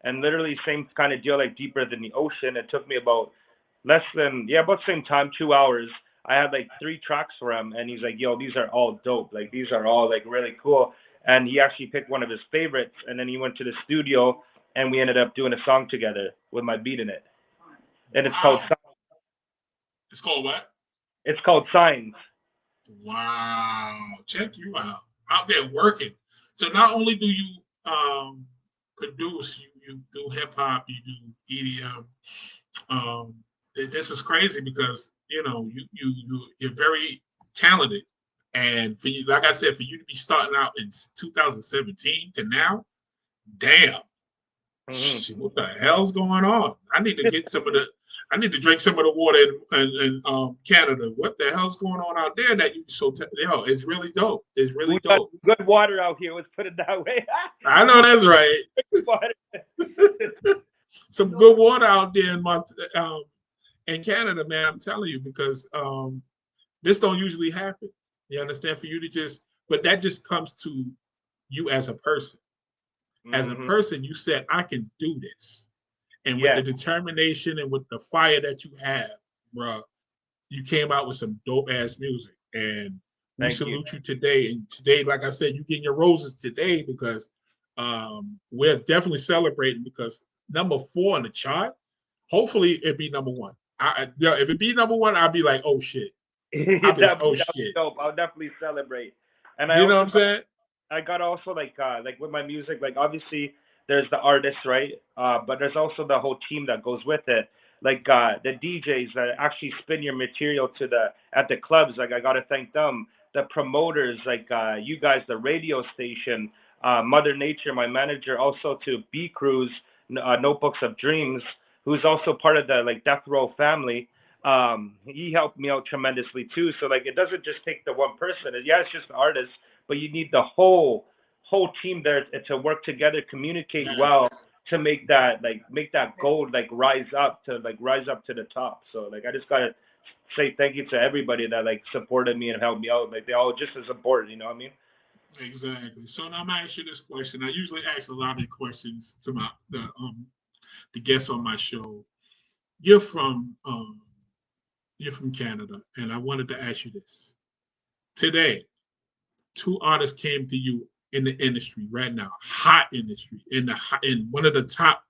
And literally same kind of deal, like Deeper Than the Ocean. It took me about about the same time, 2 hours. I had like 3 tracks for him, and he's like, yo, these are all dope. Like these are all like really cool. And he actually picked one of his favorites, and then he went to the studio and we ended up doing a song together with my beat in it, and it's called It's called what? it's called Signs. Wow, check you out there working. So not only do you produce, you do hip hop, you do EDM. This is crazy because you're very talented, and for you, like I said, for you to be starting out in 2017 to now, damn, shit, what the hell's going on? I need to get some of the. I need to drink some of the water in Canada. What the hell's going on out there that you it's really dope. It's really We got dope. good water out here. Let's put it that way. I know that's right. Some good water out there in Canada, man. I'm telling you, because this don't usually happen. You understand? For you to but that just comes to you as a person. As a person, you said, I can do this. And with the determination and with the fire that you have, bro, you came out with some dope ass music. And we salute you today. And today, like I said, you getting your roses today because we're definitely celebrating, because number 4 on the chart, hopefully it be number 1. If it be number 1, I'll be like, oh shit. I'll be like, oh shit. Dope. I'll definitely celebrate. And you know what I'm saying? I got also like with my music, like obviously there's the artist, right? But there's also the whole team that goes with it. Like the DJs that actually spin your material at the clubs. Like I gotta thank them. The promoters, like you guys, the radio station, Mother Nature, my manager, also to B Crew's Notebooks of Dreams, who's also part of the like Death Row family. He helped me out tremendously too. So like it doesn't just take the one person. It's just the artist, but you need the whole team there to work together, communicate well, to make that gold rise up to the top. So like I just gotta say thank you to everybody that like supported me and helped me out. Like they all just as important, you know what I mean? Exactly. So now I'm gonna ask you this question. I usually ask a lot of questions to the guests on my show. You're from Canada, and I wanted to ask you this. Today, 2 artists came to you in the industry right now, hot industry, in one of the top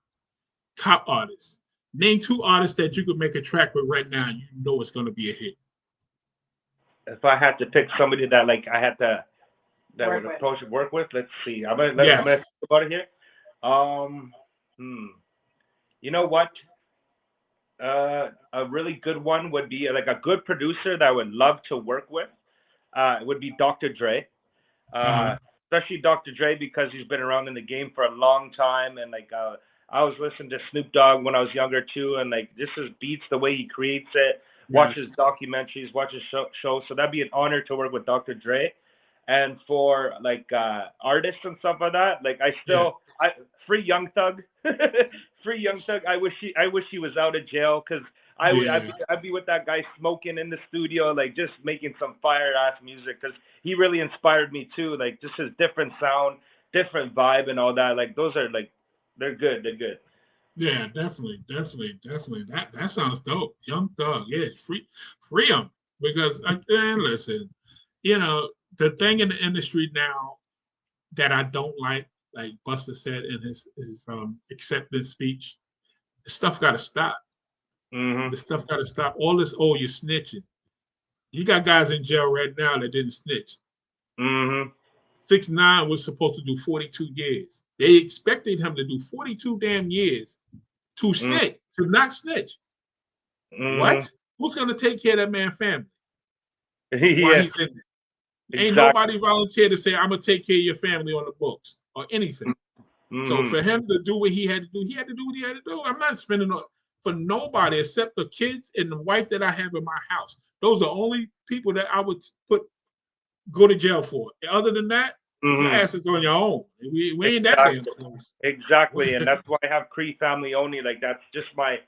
artists. Name 2 artists that you could make a track with right now. You know it's going to be a hit. If I had to pick somebody that like I had to work with, let's see. I'm gonna think about it here. You know what? A really good one would be like a good producer that I would love to work with. Would be Dr. Dre. Especially Dr. Dre, because he's been around in the game for a long time, and like I was listening to Snoop Dogg when I was younger too, and like this is beats the way he creates it. Watch his documentaries, watch his shows. So that'd be an honor to work with Dr. Dre. And for like artists and stuff like that, like free Young Thug, free Young Thug. I wish he was out of jail, because I'd be with that guy smoking in the studio, like just making some fire ass music, because he really inspired me too. Like just his different sound, different vibe, and all that. Like those are like they're good. They're good. Yeah, definitely. That sounds dope. Young Thug, yeah, free him, because again, listen, the thing in the industry now that I don't like Busta said in his acceptance speech, the stuff got to stop. The stuff got to stop. All this, you're snitching. You got guys in jail right now that didn't snitch. 6ix9ine was supposed to do 42 years. They expected him to do 42 damn years to snitch, to not snitch. What? Who's going to take care of that man's family? While he's in there? Ain't nobody volunteered to say, I'm going to take care of your family on the books or anything. So for him to do what he had to do, he had to do what he had to do. I'm not spending for nobody except the kids and the wife that I have in my house. Those are the only people that I would go to jail for. Other than that, your ass is on your own. We ain't that damn close. Exactly, and that's why I have Cree family only. Like that's just my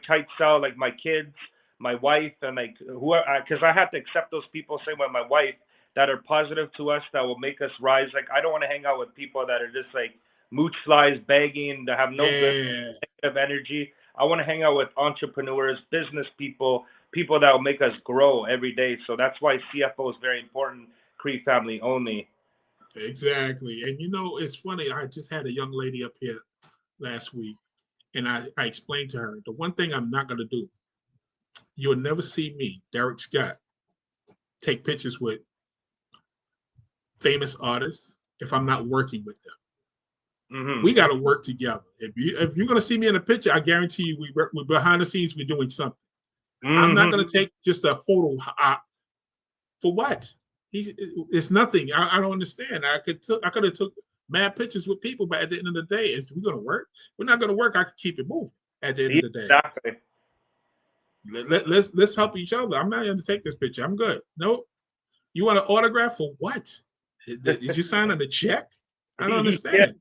tight cell. Like my kids, my wife, and like because I have to accept those people. Same with my wife, that are positive to us, that will make us rise. Like I don't want to hang out with people that are just like mooch flies, begging, that have no good negative energy. I want to hang out with entrepreneurs, business people that will make us grow every day. So that's why CFO is very important. Cree family only. Exactly. And it's funny, I just had a young lady up here last week, and I explained to her the one thing I'm not going to do. You'll never see me, Derrick Scott, take pictures with famous artists if I'm not working with them. Mm-hmm. We got to work together. If you're going to see me in a picture, I guarantee you we're behind the scenes. We're doing something. Mm-hmm. I'm not going to take just a photo. For what? It's nothing. I don't understand. I could have took mad pictures with people, but at the end of the day, if we're going to work, we're not going to work. I could keep it moving. At the end of the day, exactly. Let's help each other. I'm not going to take this picture. I'm good. Nope. You want an autograph for what? Did you sign on the check? I don't understand.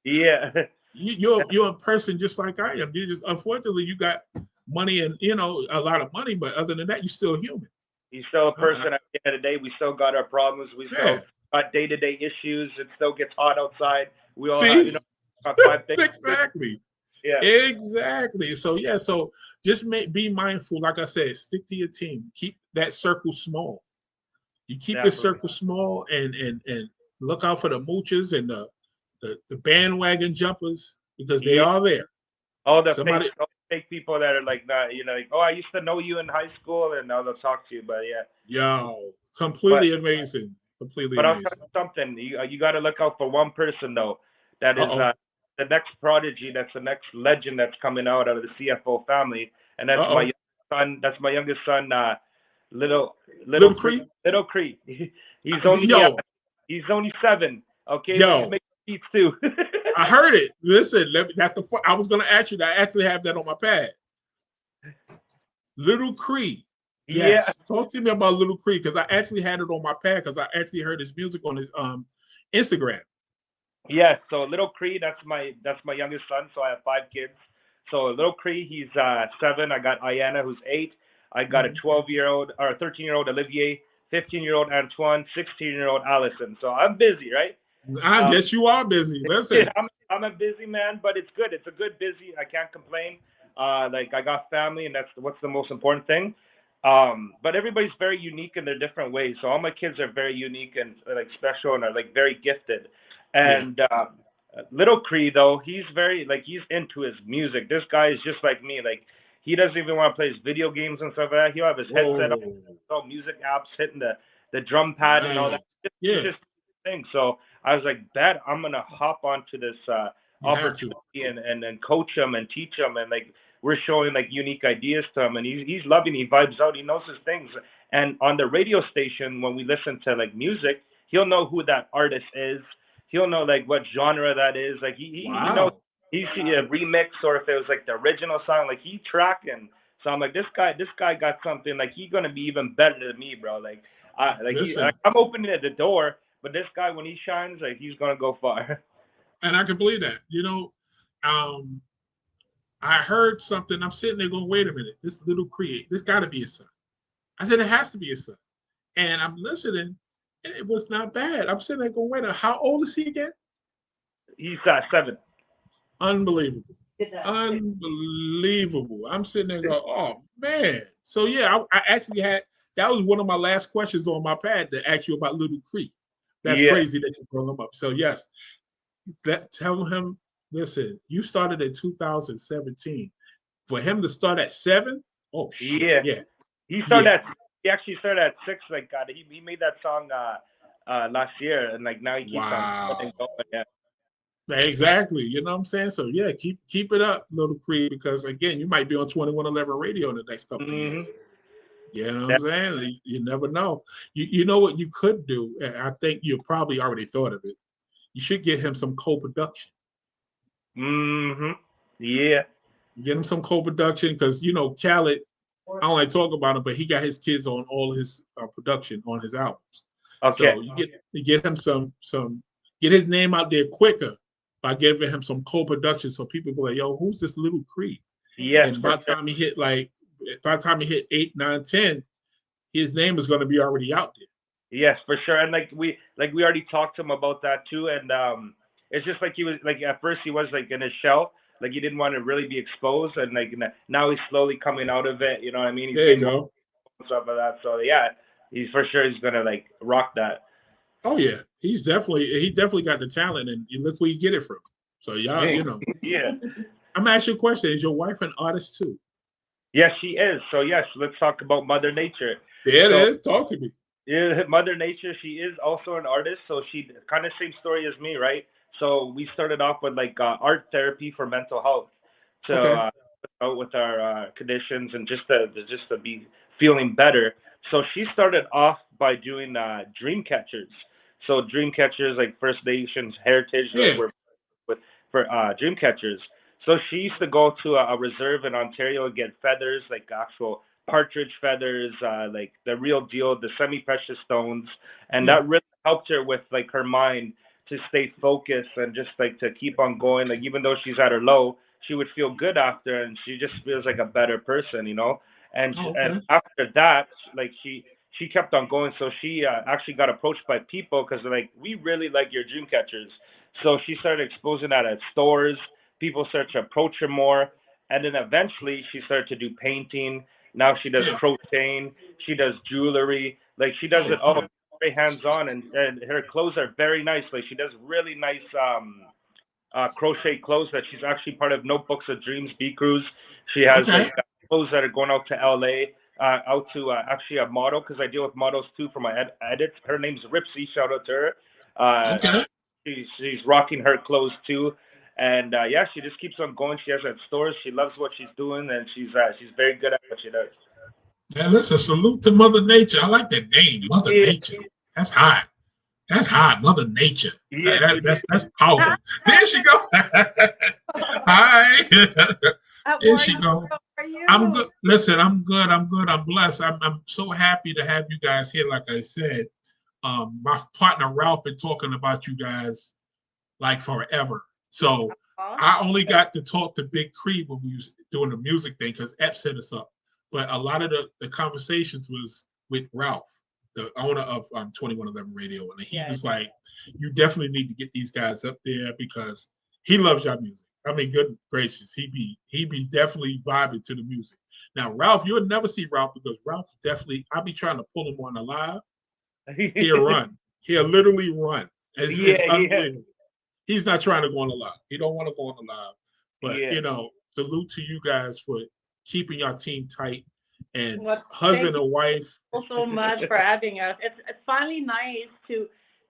Yeah. You're a person just like I am. You just unfortunately you got money and a lot of money, but other than that, you're still human. He's still a person at the end of the day. We still got our problems. We still got day-to-day issues. It still gets hot outside. We all have, got 5 things. Exactly. Yeah. Exactly. So so just be mindful. Like I said, stick to your team. Keep that circle small. You keep your circle small and look out for the moochers and the bandwagon jumpers because they are there. All the fake people that are like that, like, oh, I used to know you in high school, and now they'll talk to you. But completely amazing. Completely but amazing. I'll tell you something. You got to look out for one person though. That is the next prodigy. That's the next legend that's coming out of the CFO family, and that's my youngest son. That's my youngest son, little Cree. Little Cree. He's only 7. Okay, he's making beats too. I heard it. Listen, I was going to ask you that. I actually have that on my pad. Little Cree. Yes. Yeah. Talk to me about Little Cree because I actually had it on my pad because I actually heard his music on his Instagram. Yeah. So Little Cree, that's my youngest son. So I have 5 kids. So Little Cree, he's 7. I got Ayana, who's 8. I got a 12-year-old or a 13-year-old Olivier, 15-year-old Antoine, 16-year-old Allison. So I'm busy, right? I guess you are busy. Listen, I'm a busy man, but it's good. It's a good busy. I can't complain. Like I got family, and that's what's the most important thing. But everybody's very unique in their different ways. So all my kids are very unique and like special, and are like very gifted. And Little Cree though, he's very he's into his music. This guy is just like me. Like he doesn't even want to play his video games and stuff like that. He'll have his headset up, all music apps, hitting the drum pad and all that. Just thing. So I was like, Dad, I'm gonna hop onto this opportunity and coach him and teach him, and like we're showing like unique ideas to him, and he's loving it. He vibes out. He knows his things. And on the radio station, when we listen to like music, he'll know who that artist is. He'll know like what genre that is. Like he knows. He see a remix or if it was like the original song. Like he tracking. So I'm like, this guy got something. Like he's gonna be even better than me, bro. Like I'm opening the door. But this guy, when he shines, like he's gonna go far. And I can believe that. I heard something. I'm sitting there going, wait a minute. This Little Cree, this got to be his son. I said it has to be his son. And I'm listening, and it was not bad. I'm sitting there going, wait a minute. How old is he again? He's 7. Unbelievable. Unbelievable. I'm sitting there going, oh man. So I actually had that was one of my last questions on my pad to ask you about Little Cree. That's crazy that you brought him up. So yes, tell him, listen, you started in 2017. For him to start at 7, oh shit. Yeah. He actually started at 6. Like God, he made that song last year, and like now he keeps on going. Yeah. Exactly. You know what I'm saying? So yeah, keep it up, Little Cree, because again, you might be on 2111 radio in the next couple of years. You know what I'm saying? You never know. You know what you could do, and I think you probably already thought of it. You should get him some co-production. Yeah. Get him some co-production because Khaled, I don't like talk about him, but he got his kids on all his production on his albums. Okay. So you get him some get his name out there quicker by giving him some co-production, so people go like, "Yo, who's this Little Cree?" Yeah. And by the time he hit 8, 9, 10, his name is going to be already out there. Yes, for sure. And like we already talked to him about that too. And it's just like he was like at first he was like in his shell, like he didn't want to really be exposed, and like now he's slowly coming out of it. You know what I mean? He's there you go. Stuff like that. So yeah, he's gonna like rock that. Oh yeah, he definitely got the talent, and you look where you get it from. So y'all, you know, Yeah. I'm gonna ask you a question. Is your wife an artist too? Yes, she is. So yes, let's talk about Mother Nature. There it So is. Talk to me. yeah, Mother Nature, she is also an artist. So she kind of same story as me, right? So we started off with like art therapy for mental health to Okay. out with our conditions and just to be feeling better. So she started off by doing dream catchers. So dream catchers like First Nations heritage Yeah. were with for dream catchers. So she used to go to a reserve in Ontario and get feathers, like actual partridge feathers, like the real deal, the semi-precious stones, and Yeah. that really helped her with like her mind to stay focused and just like to keep on going. Like even though she's at her low, she would feel good after, and she just feels like a better person, you know. Oh, And okay. after that, like she kept on going. So she actually got approached by people because they're like, we really like your dream catchers. So she started exposing that at stores. People started to approach her more. And then eventually she started to do painting. Now she does Yeah. crocheting. She does jewelry. Like she does Oh, it all very hands on. And her clothes are very nice. Like she does really nice crochet clothes that she's actually part of Notebooks of Dreams B Cruise. She has okay. like clothes that are going out to LA, out to actually a model because I deal with models too for my edits. Her name's Ripsy. Shout out to her. Uh, Okay. she's rocking her clothes too, and yeah, she just keeps on going. She has at stores. She loves what she's doing, and she's very good at what she does. And listen, salute to Mother Nature. I like that name, Mother Yeah, Nature. That's hot. That's hot, Mother Nature. yeah, That's powerful. There she go. Hi. How There are she you? go. How are I'm you? good. Listen, I'm good. I'm good. I'm blessed. I'm so happy to have you guys here. Like I said, my partner Ralph been talking about you guys like forever. So Aw. I only got to talk to Big Cree when we was doing the music thing because Epps hit us up. But a lot of the conversations was with Ralph, the owner of 2111 Radio. And he Yes. was like, you definitely need to get these guys up there because he loves your music. I mean, good gracious, he be definitely vibing to the music. Now, Ralph, you'll never see Ralph because Ralph definitely, I'll be trying to pull him on the live. He'll run. He'll literally run. It's yeah, unbelievable. He's not trying to go on the live. He don't want to go on the live. But yeah. salute to you guys for keeping your team tight and Well, thank husband you and wife. so much for having us. It's finally nice to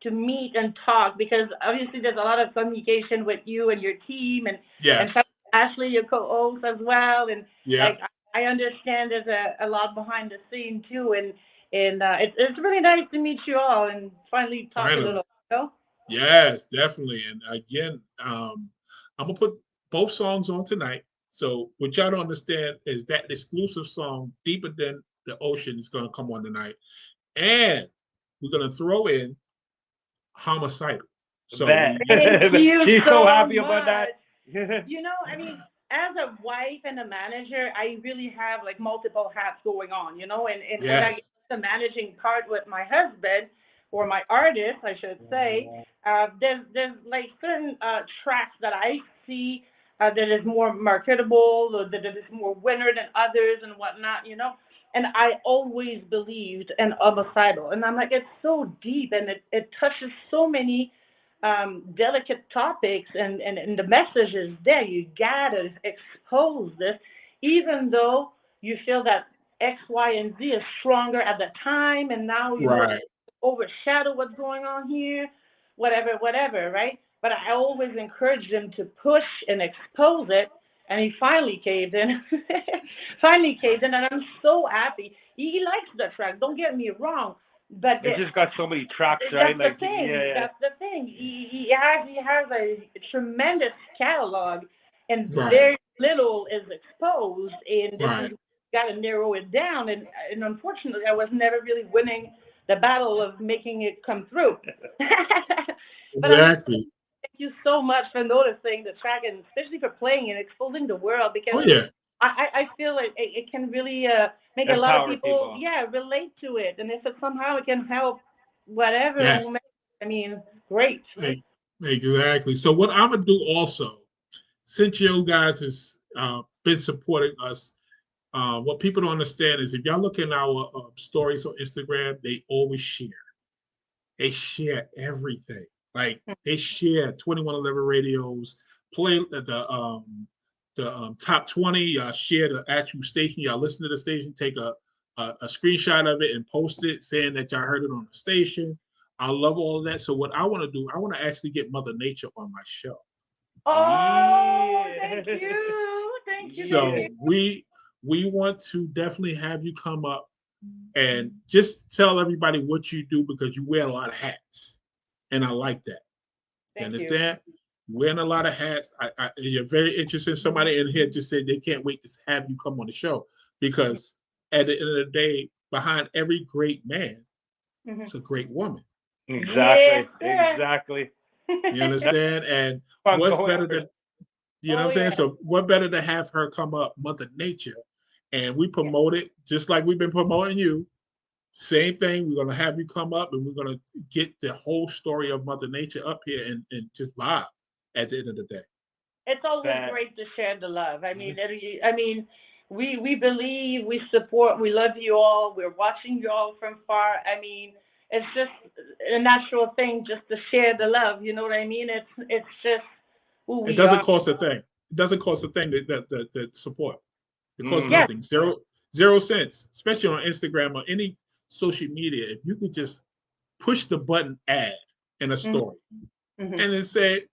meet and talk because obviously there's a lot of communication with you and your team and Yes. Ashley, your co-host as well. And Yeah. like I understand there's a lot behind the scene too. And it's really nice to meet you all and finally talk a Finally. little. You know? Yes, definitely. And again, I'm gonna put both songs on tonight. So what y'all don't understand is that exclusive song, Deeper Than the Ocean, is gonna come on tonight. And we're gonna throw in Homicidal. So Bet. Thank you She's so so happy about that. much. You know, I mean, as a wife and a manager, I really have like multiple hats going on, you know, and when I get yes. to the managing part with my husband or my artist, I should say, there's like certain tracks that I see that is more marketable or that is more winner than others and whatnot, you know. And I always believed in homicidal, and I'm like, it's so deep and it touches so many delicate topics and the message is there. You gotta expose this, even though you feel that X, Y, and Z is stronger at the time, and now you know it's Right. overshadow what's going on here, whatever, right? But I always encouraged him to push and expose it, and he finally caved in. Finally caved in, and I'm so happy. He likes the track. Don't get me wrong, but It just got so many tracks, right? that's the Like, thing. yeah, That's the thing. He has a tremendous catalog, and Right. very little is exposed. And this Right. is got to narrow it down. And unfortunately, I was never really winning the battle of making it come through. But I'm Exactly. thank you so much for noticing the track and especially for playing and exposing the world Oh because yeah. I feel it can really make a lot of empower people, people. yeah, relate to it. And if it somehow it can help whatever, Yes. I mean, great. E- Exactly. So what I'm gonna do also, since you guys has been supporting us, what people don't understand is if y'all look in our stories on Instagram, they always share. They share everything. Like they share 2111 radios play the top 20. Y'all share the actual station. Y'all listen to the station. Take a screenshot of it and post it, saying that y'all heard it on the station. I love all of that. So what I want to do, I want to actually get Mother Nature on my show. Oh, thank you. Thank you. So Thank you. we want to definitely have you come up and just tell everybody what you do, because you wear a lot of hats, and I like that. You Thank you. understand? Wearing a lot of hats. You're very interesting. Somebody in here just said they can't wait to have you come on the show, because at the end of the day, behind every great man, it's a great woman. Exactly. Yes, Exactly. You understand? And I'm what's going better for than, it. you know what I'm saying? So what better to have her come up, Mother Nature, and we promote it just like we've been promoting you. Same thing. We're gonna have you come up, and we're gonna get the whole story of Mother Nature up here and just live at the end of the day. It's always That- great to share the love. I mean, we believe, we support, we love you all. We're watching you all from far. I mean, it's just a natural thing just to share the love. You know what I mean? It's just who It we doesn't are. cost a thing. It doesn't cost a thing that support. It costs Mhm. Yes. nothing. Zero cents. Especially on Instagram or any social media. If you could just push the button ad in a story Mhm. and then say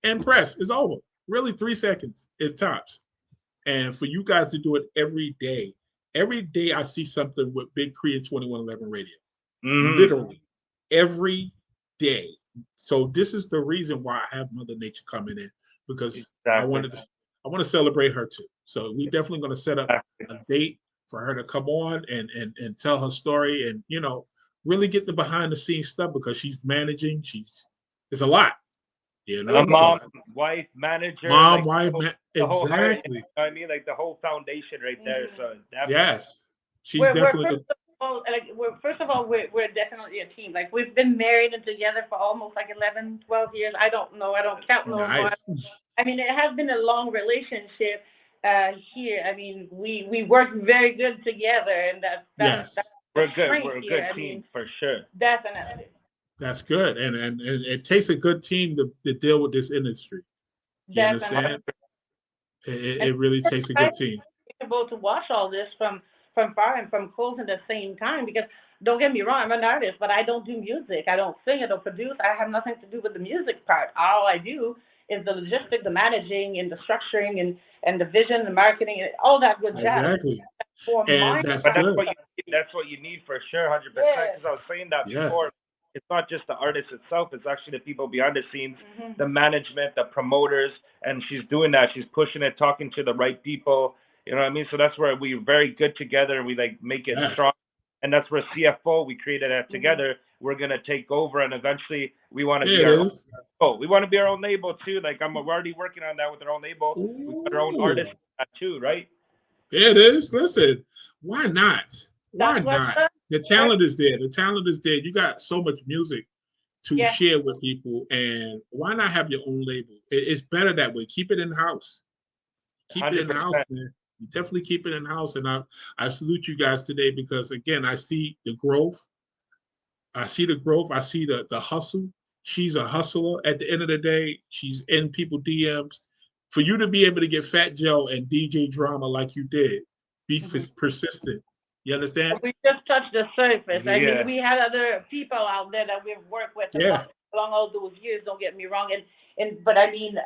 and press, it's over. Really 3 seconds, it tops. And for you guys to do it every day. Every day I see something with Big Cree and 2111 Radio. Mhm. Literally every day. So this is the reason why I have Mother Nature coming in, because I Exactly. want to celebrate her too. So we definitely going to set up Exactly. a date for her to come on and tell her story, and really get the behind the scenes stuff, because she's managing. It's a lot, A mom, So wife, manager, mom, like wife, the whole heart. You exactly. know what I mean? Like the whole foundation right there. Mhm. So definitely. Yes, she's We're definitely first of all, we're definitely a team. Like, we've been married and together for almost like 11, 12 years. I don't know. I don't count no more. nice. I mean, it has been a long relationship here. I mean, we work very good together, and that's Yes, We're good. strength We're a here. good I team mean, for sure. definitely, that's good. And it takes a good team to deal with this industry. You definitely. understand? It, And it really takes a I good team. able to watch all this from far and from close at the same time, because don't get me wrong, I'm an artist, but I don't do music. I don't sing. I don't produce. I have nothing to do with the music part. All I do is the logistics, the managing, and the structuring, and the vision, the marketing, and all that good jazz. Exactly. For And my that's But good. that's what you need for sure, 100%. Yes. Because I was saying that Yes. before. It's not just the artist itself; it's actually the people behind the scenes, Mhm. the management, the promoters, and she's doing that. She's pushing it, talking to the right people. You know what I mean? So that's where we're very good together, and we like make it Yes. strong. And that's where CFO, we created that together. We're gonna take over, and eventually we want to be It our own. is. Oh, we want to be our own label too. Like we're already working on that with our own label. We got our own Ooh. artists too, right? It is. Listen, why not? Why That's what. not? The talent is there. The talent is there. You got so much music to Yeah. share with people, and why not have your own label? It's better that way. Keep it in house. Keep it in house, 100%. man. You definitely keep it in house, and I salute you guys today, because again, I see the growth. I see the growth. I see the hustle. She's a hustler. At the end of the day, she's in people DMs. For you to be able to get Fat Joe and DJ Drama like you did, be persistent. You understand? We just touched the surface. I Yeah. mean, we had other people out there that we've worked with Yeah. along all those years. Don't get me wrong, but I mean,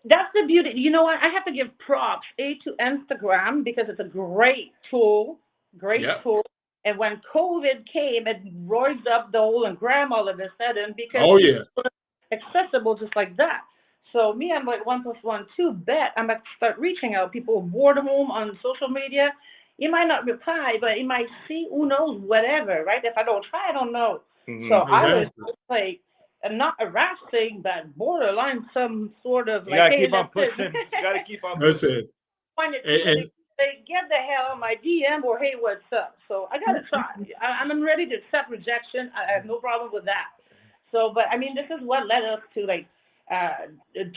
that's the beauty. You know what? I have to give props to Instagram, because it's a great tool, Yep. tool. And when COVID came, it roared up the whole and gram all of a sudden, because Oh it's yeah. accessible just like that. So me, I'm like 1+1, 2 bet. I'm gonna start reaching out. People bored home on social media. You might not reply, but you might see. Who knows? Whatever, right? If I don't try, I don't know. Mhm. So I was Exactly. just like, not harassing, but borderline some sort of You like, gotta hey, keep on let's pushing. You gotta keep on pushing. Listen, find it and they get the hell on my DM, or hey, what's up? So I gotta try. I'm ready to accept rejection. I have no problem with that. So, but I mean, this is what led us to like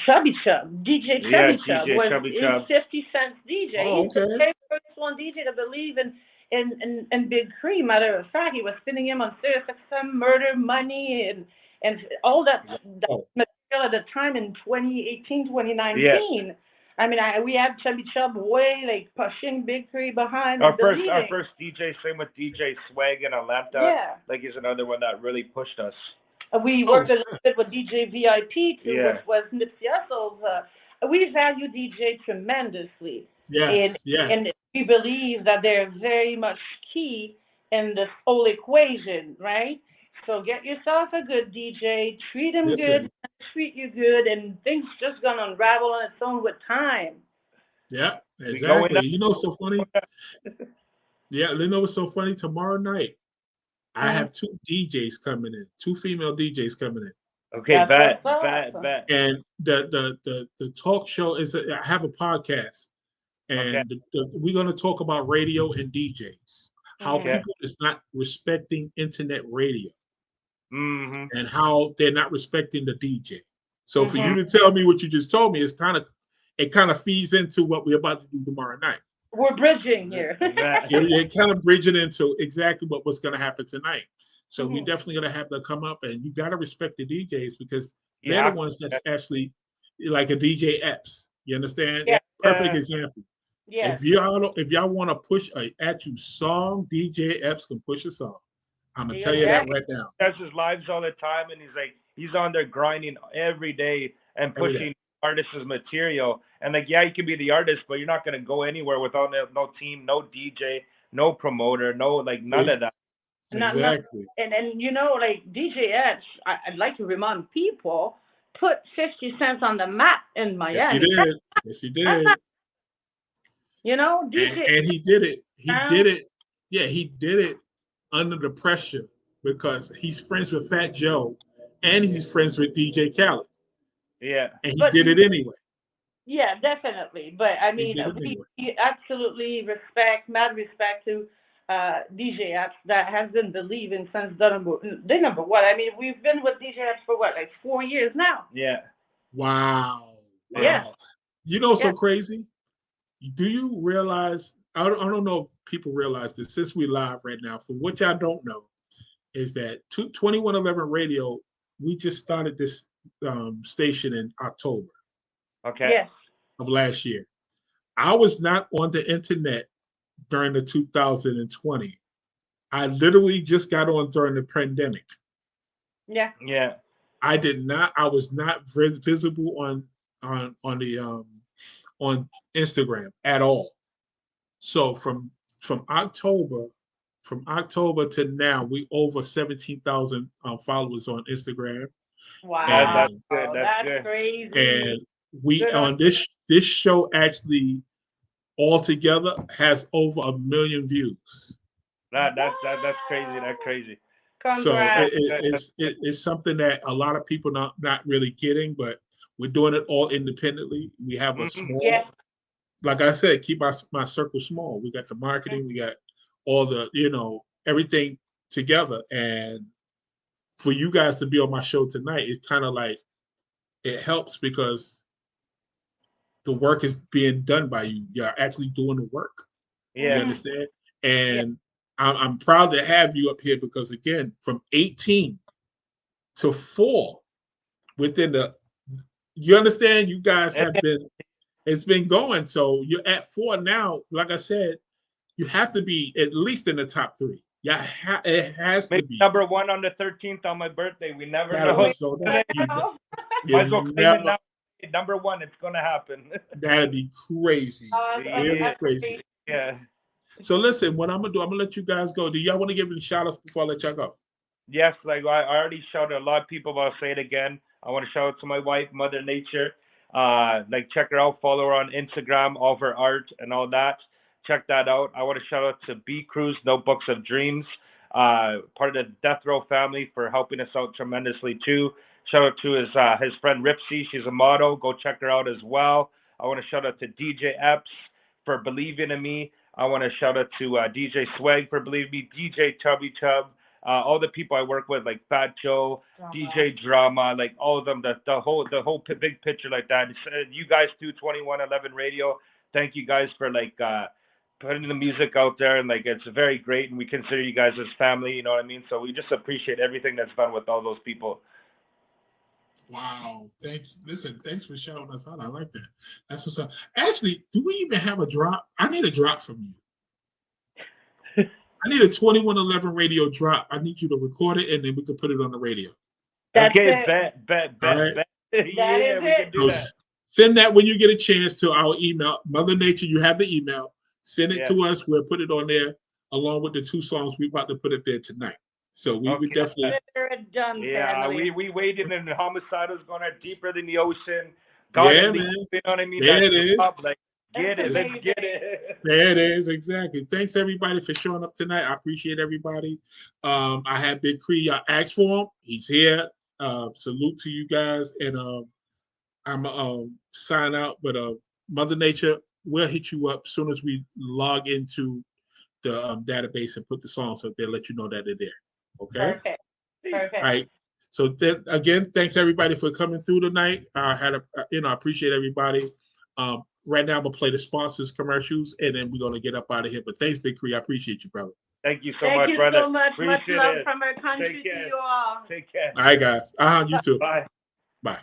Chubby Chub. DJ Yeah, Chubby Chub DJ was Chubby in Chub. 50 Cent's DJ. Oh, He's the okay. very first one DJ to believe in Big Cree. Matter of fact, he was spinning him on Sirius XM, Murder Money, and all that Oh. material Montreal at the time in 2018, 2019. Yeah. I mean, we had Chubby Chub way like pushing Big Cree behind our the first leading. our first DJ, same with DJ Swag in Atlanta. Yeah. Like he's another one that really pushed us. We worked a little bit with DJ VIP too, which was Nipsey Hussle's. We value DJ tremendously. Yes, and we believe that they're very much key in this whole equation, right? So get yourself a good DJ, treat him good, treat you good, and things just gonna unravel on its own with time. Yeah, exactly. You know what's so funny? Yeah, you know what's so funny? Tomorrow night, I have 2 DJs coming in, 2 female DJs coming in. Okay, bet. And the talk show is I have a podcast, and we're going to talk about radio and DJs, how people is not respecting internet radio, and how they're not respecting the DJ. So for you to tell me what you just told me is it kind of feeds into what we're about to do tomorrow night. We're bridging here. You're kind of bridging into exactly what's going to happen tonight. So we're definitely going to have to come up, and you got to respect the DJs because they're the ones that's actually like a DJ Epps. You understand? Yeah. Perfect example. Yeah. If y'all want to push a at you song, DJ Epps can push a song. I'm gonna tell you that right now. He does his lives all the time, and he's on there grinding every day and pushing artists' material. And like, you can be the artist, but you're not gonna go anywhere without no team, no DJ, no promoter, none of that. Exactly. And you know, like DJ Epps, I'd like to remind people, put 50 cents on the map in Miami. Yes, he did. You know, DJ and he did it. He did it. Yeah, he did it under the pressure because he's friends with Fat Joe and he's friends with DJ Khaled. Yeah. And he did it anyway. Yeah, definitely. But I mean, we absolutely mad respect to DJ Epps that has been believing since the number one. I mean, we've been with DJ Epps for like 4 years now. Yeah. Wow. Yeah. You know, so crazy. Do you realize? I don't know if people realize this. Since we live right now, for what y'all don't know, is that 2111 Radio. We just started this station in October. Okay. Yes. Of last year. I was not on the internet during the 2020. I literally just got on during the pandemic. Yeah. Yeah. I did not. I was not visible on Instagram at all. So from October to now, we over 17,000 followers on Instagram. Wow, that's good. That's good. Crazy. And we on this show actually altogether has over 1 million views. That's crazy. That's crazy. Congrats. So it's something that a lot of people not really getting, but we're doing it all independently. We have a small, like I said, keep my circle small. We got the marketing, we got all the, everything together. And for you guys to be on my show tonight, it's kind of like, it helps because the work is being done by you. You're actually doing the work. Yeah. You understand? And I'm proud to have you up here because, again, from 18 to 4, you understand? You guys have been, it's been going. So you're at 4 now. Like I said, you have to be at least in the top 3. Yeah, it has to be. Number 1 on the 13th on my birthday. We never know. Might as well claim it now. Number 1, it's gonna happen. That'd be crazy. Crazy. Yeah. So listen, what I'm gonna let you guys go. Do y'all want to give any shout outs before I let y'all go? Yes, like I already shouted a lot of people, but I'll say it again. I want to shout out to my wife, Mother Nature. Check her out, follow her on Instagram, all of her art and all that. Check that out. I want to shout out to Big Cree, Notebooks of Dreams, part of the Death Row family for helping us out tremendously too. Shout out to his friend Ripsy. She's a model. Go check her out as well. I want to shout out to DJ Epps for believing in me. I want to shout out to DJ Swag for believing me. DJ Chubby Chub. All the people I work with, like Fat Joe, DJ Drama, like all of them. The whole big picture like that. You guys do 2111 Radio. Thank you guys for putting the music out there, and it's very great. And we consider you guys as family. You know what I mean? So we just appreciate everything that's done with all those people. Wow. Thanks. Listen, thanks for shouting us out. I like that. That's what's up. Actually, do we even have a drop? I need a drop from you. I need a 2111 radio drop. I need you to record it and then we can put it on the radio. That's Okay, it. bet. Right. Yeah, we can do that. Send that when you get a chance to our email. Mother Nature, you have the email. Send it to us. We'll put it on there along with the 2 songs we're about to put it there tonight. So we would definitely. Done, yeah, family. we waited, and Homicidal's going deeper than the ocean. Yeah, man. man. You know what I mean? There it is. Like, get it. Let's get it. There it is. Exactly. Thanks everybody for showing up tonight. I appreciate everybody. I had Big Cree. I asked for him. He's here. Salute to you guys. And I'm sign out. But Mother Nature, we'll hit you up as soon as we log into the database and put the songs up there. Let you know that they're there. Okay. Perfect. All right. So again, thanks everybody for coming through tonight. I appreciate everybody. Right now, I'm gonna play the sponsors commercials, and then we're gonna get up out of here. But thanks, Big Cree. I appreciate you, brother. Thank you so much, brother. Thank you so much. Appreciate Much love it. from our country to you all. Take care. All right, guys. You too. Bye. Bye.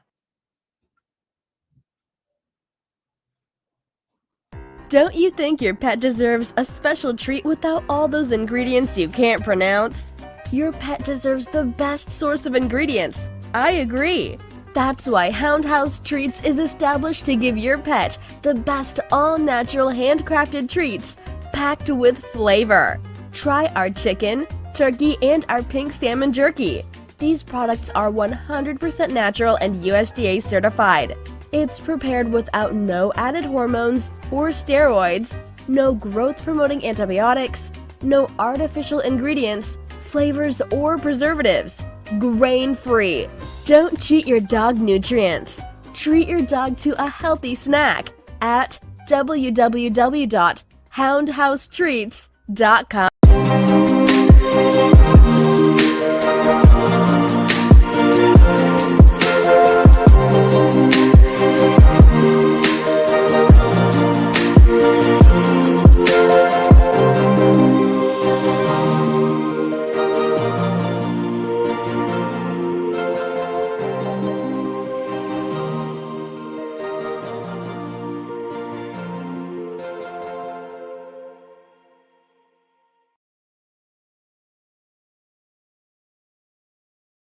Don't you think your pet deserves a special treat without all those ingredients you can't pronounce? Your pet deserves the best source of ingredients. I agree. That's why Hound House Treats is established to give your pet the best all-natural handcrafted treats packed with flavor. Try our chicken, turkey, and our pink salmon jerky. These products are 100% natural and USDA certified. It's prepared without no added hormones or steroids, no growth-promoting antibiotics, no artificial ingredients, flavors, or preservatives. Grain-free. Don't cheat your dog nutrients. Treat your dog to a healthy snack at www.houndhousetreats.com.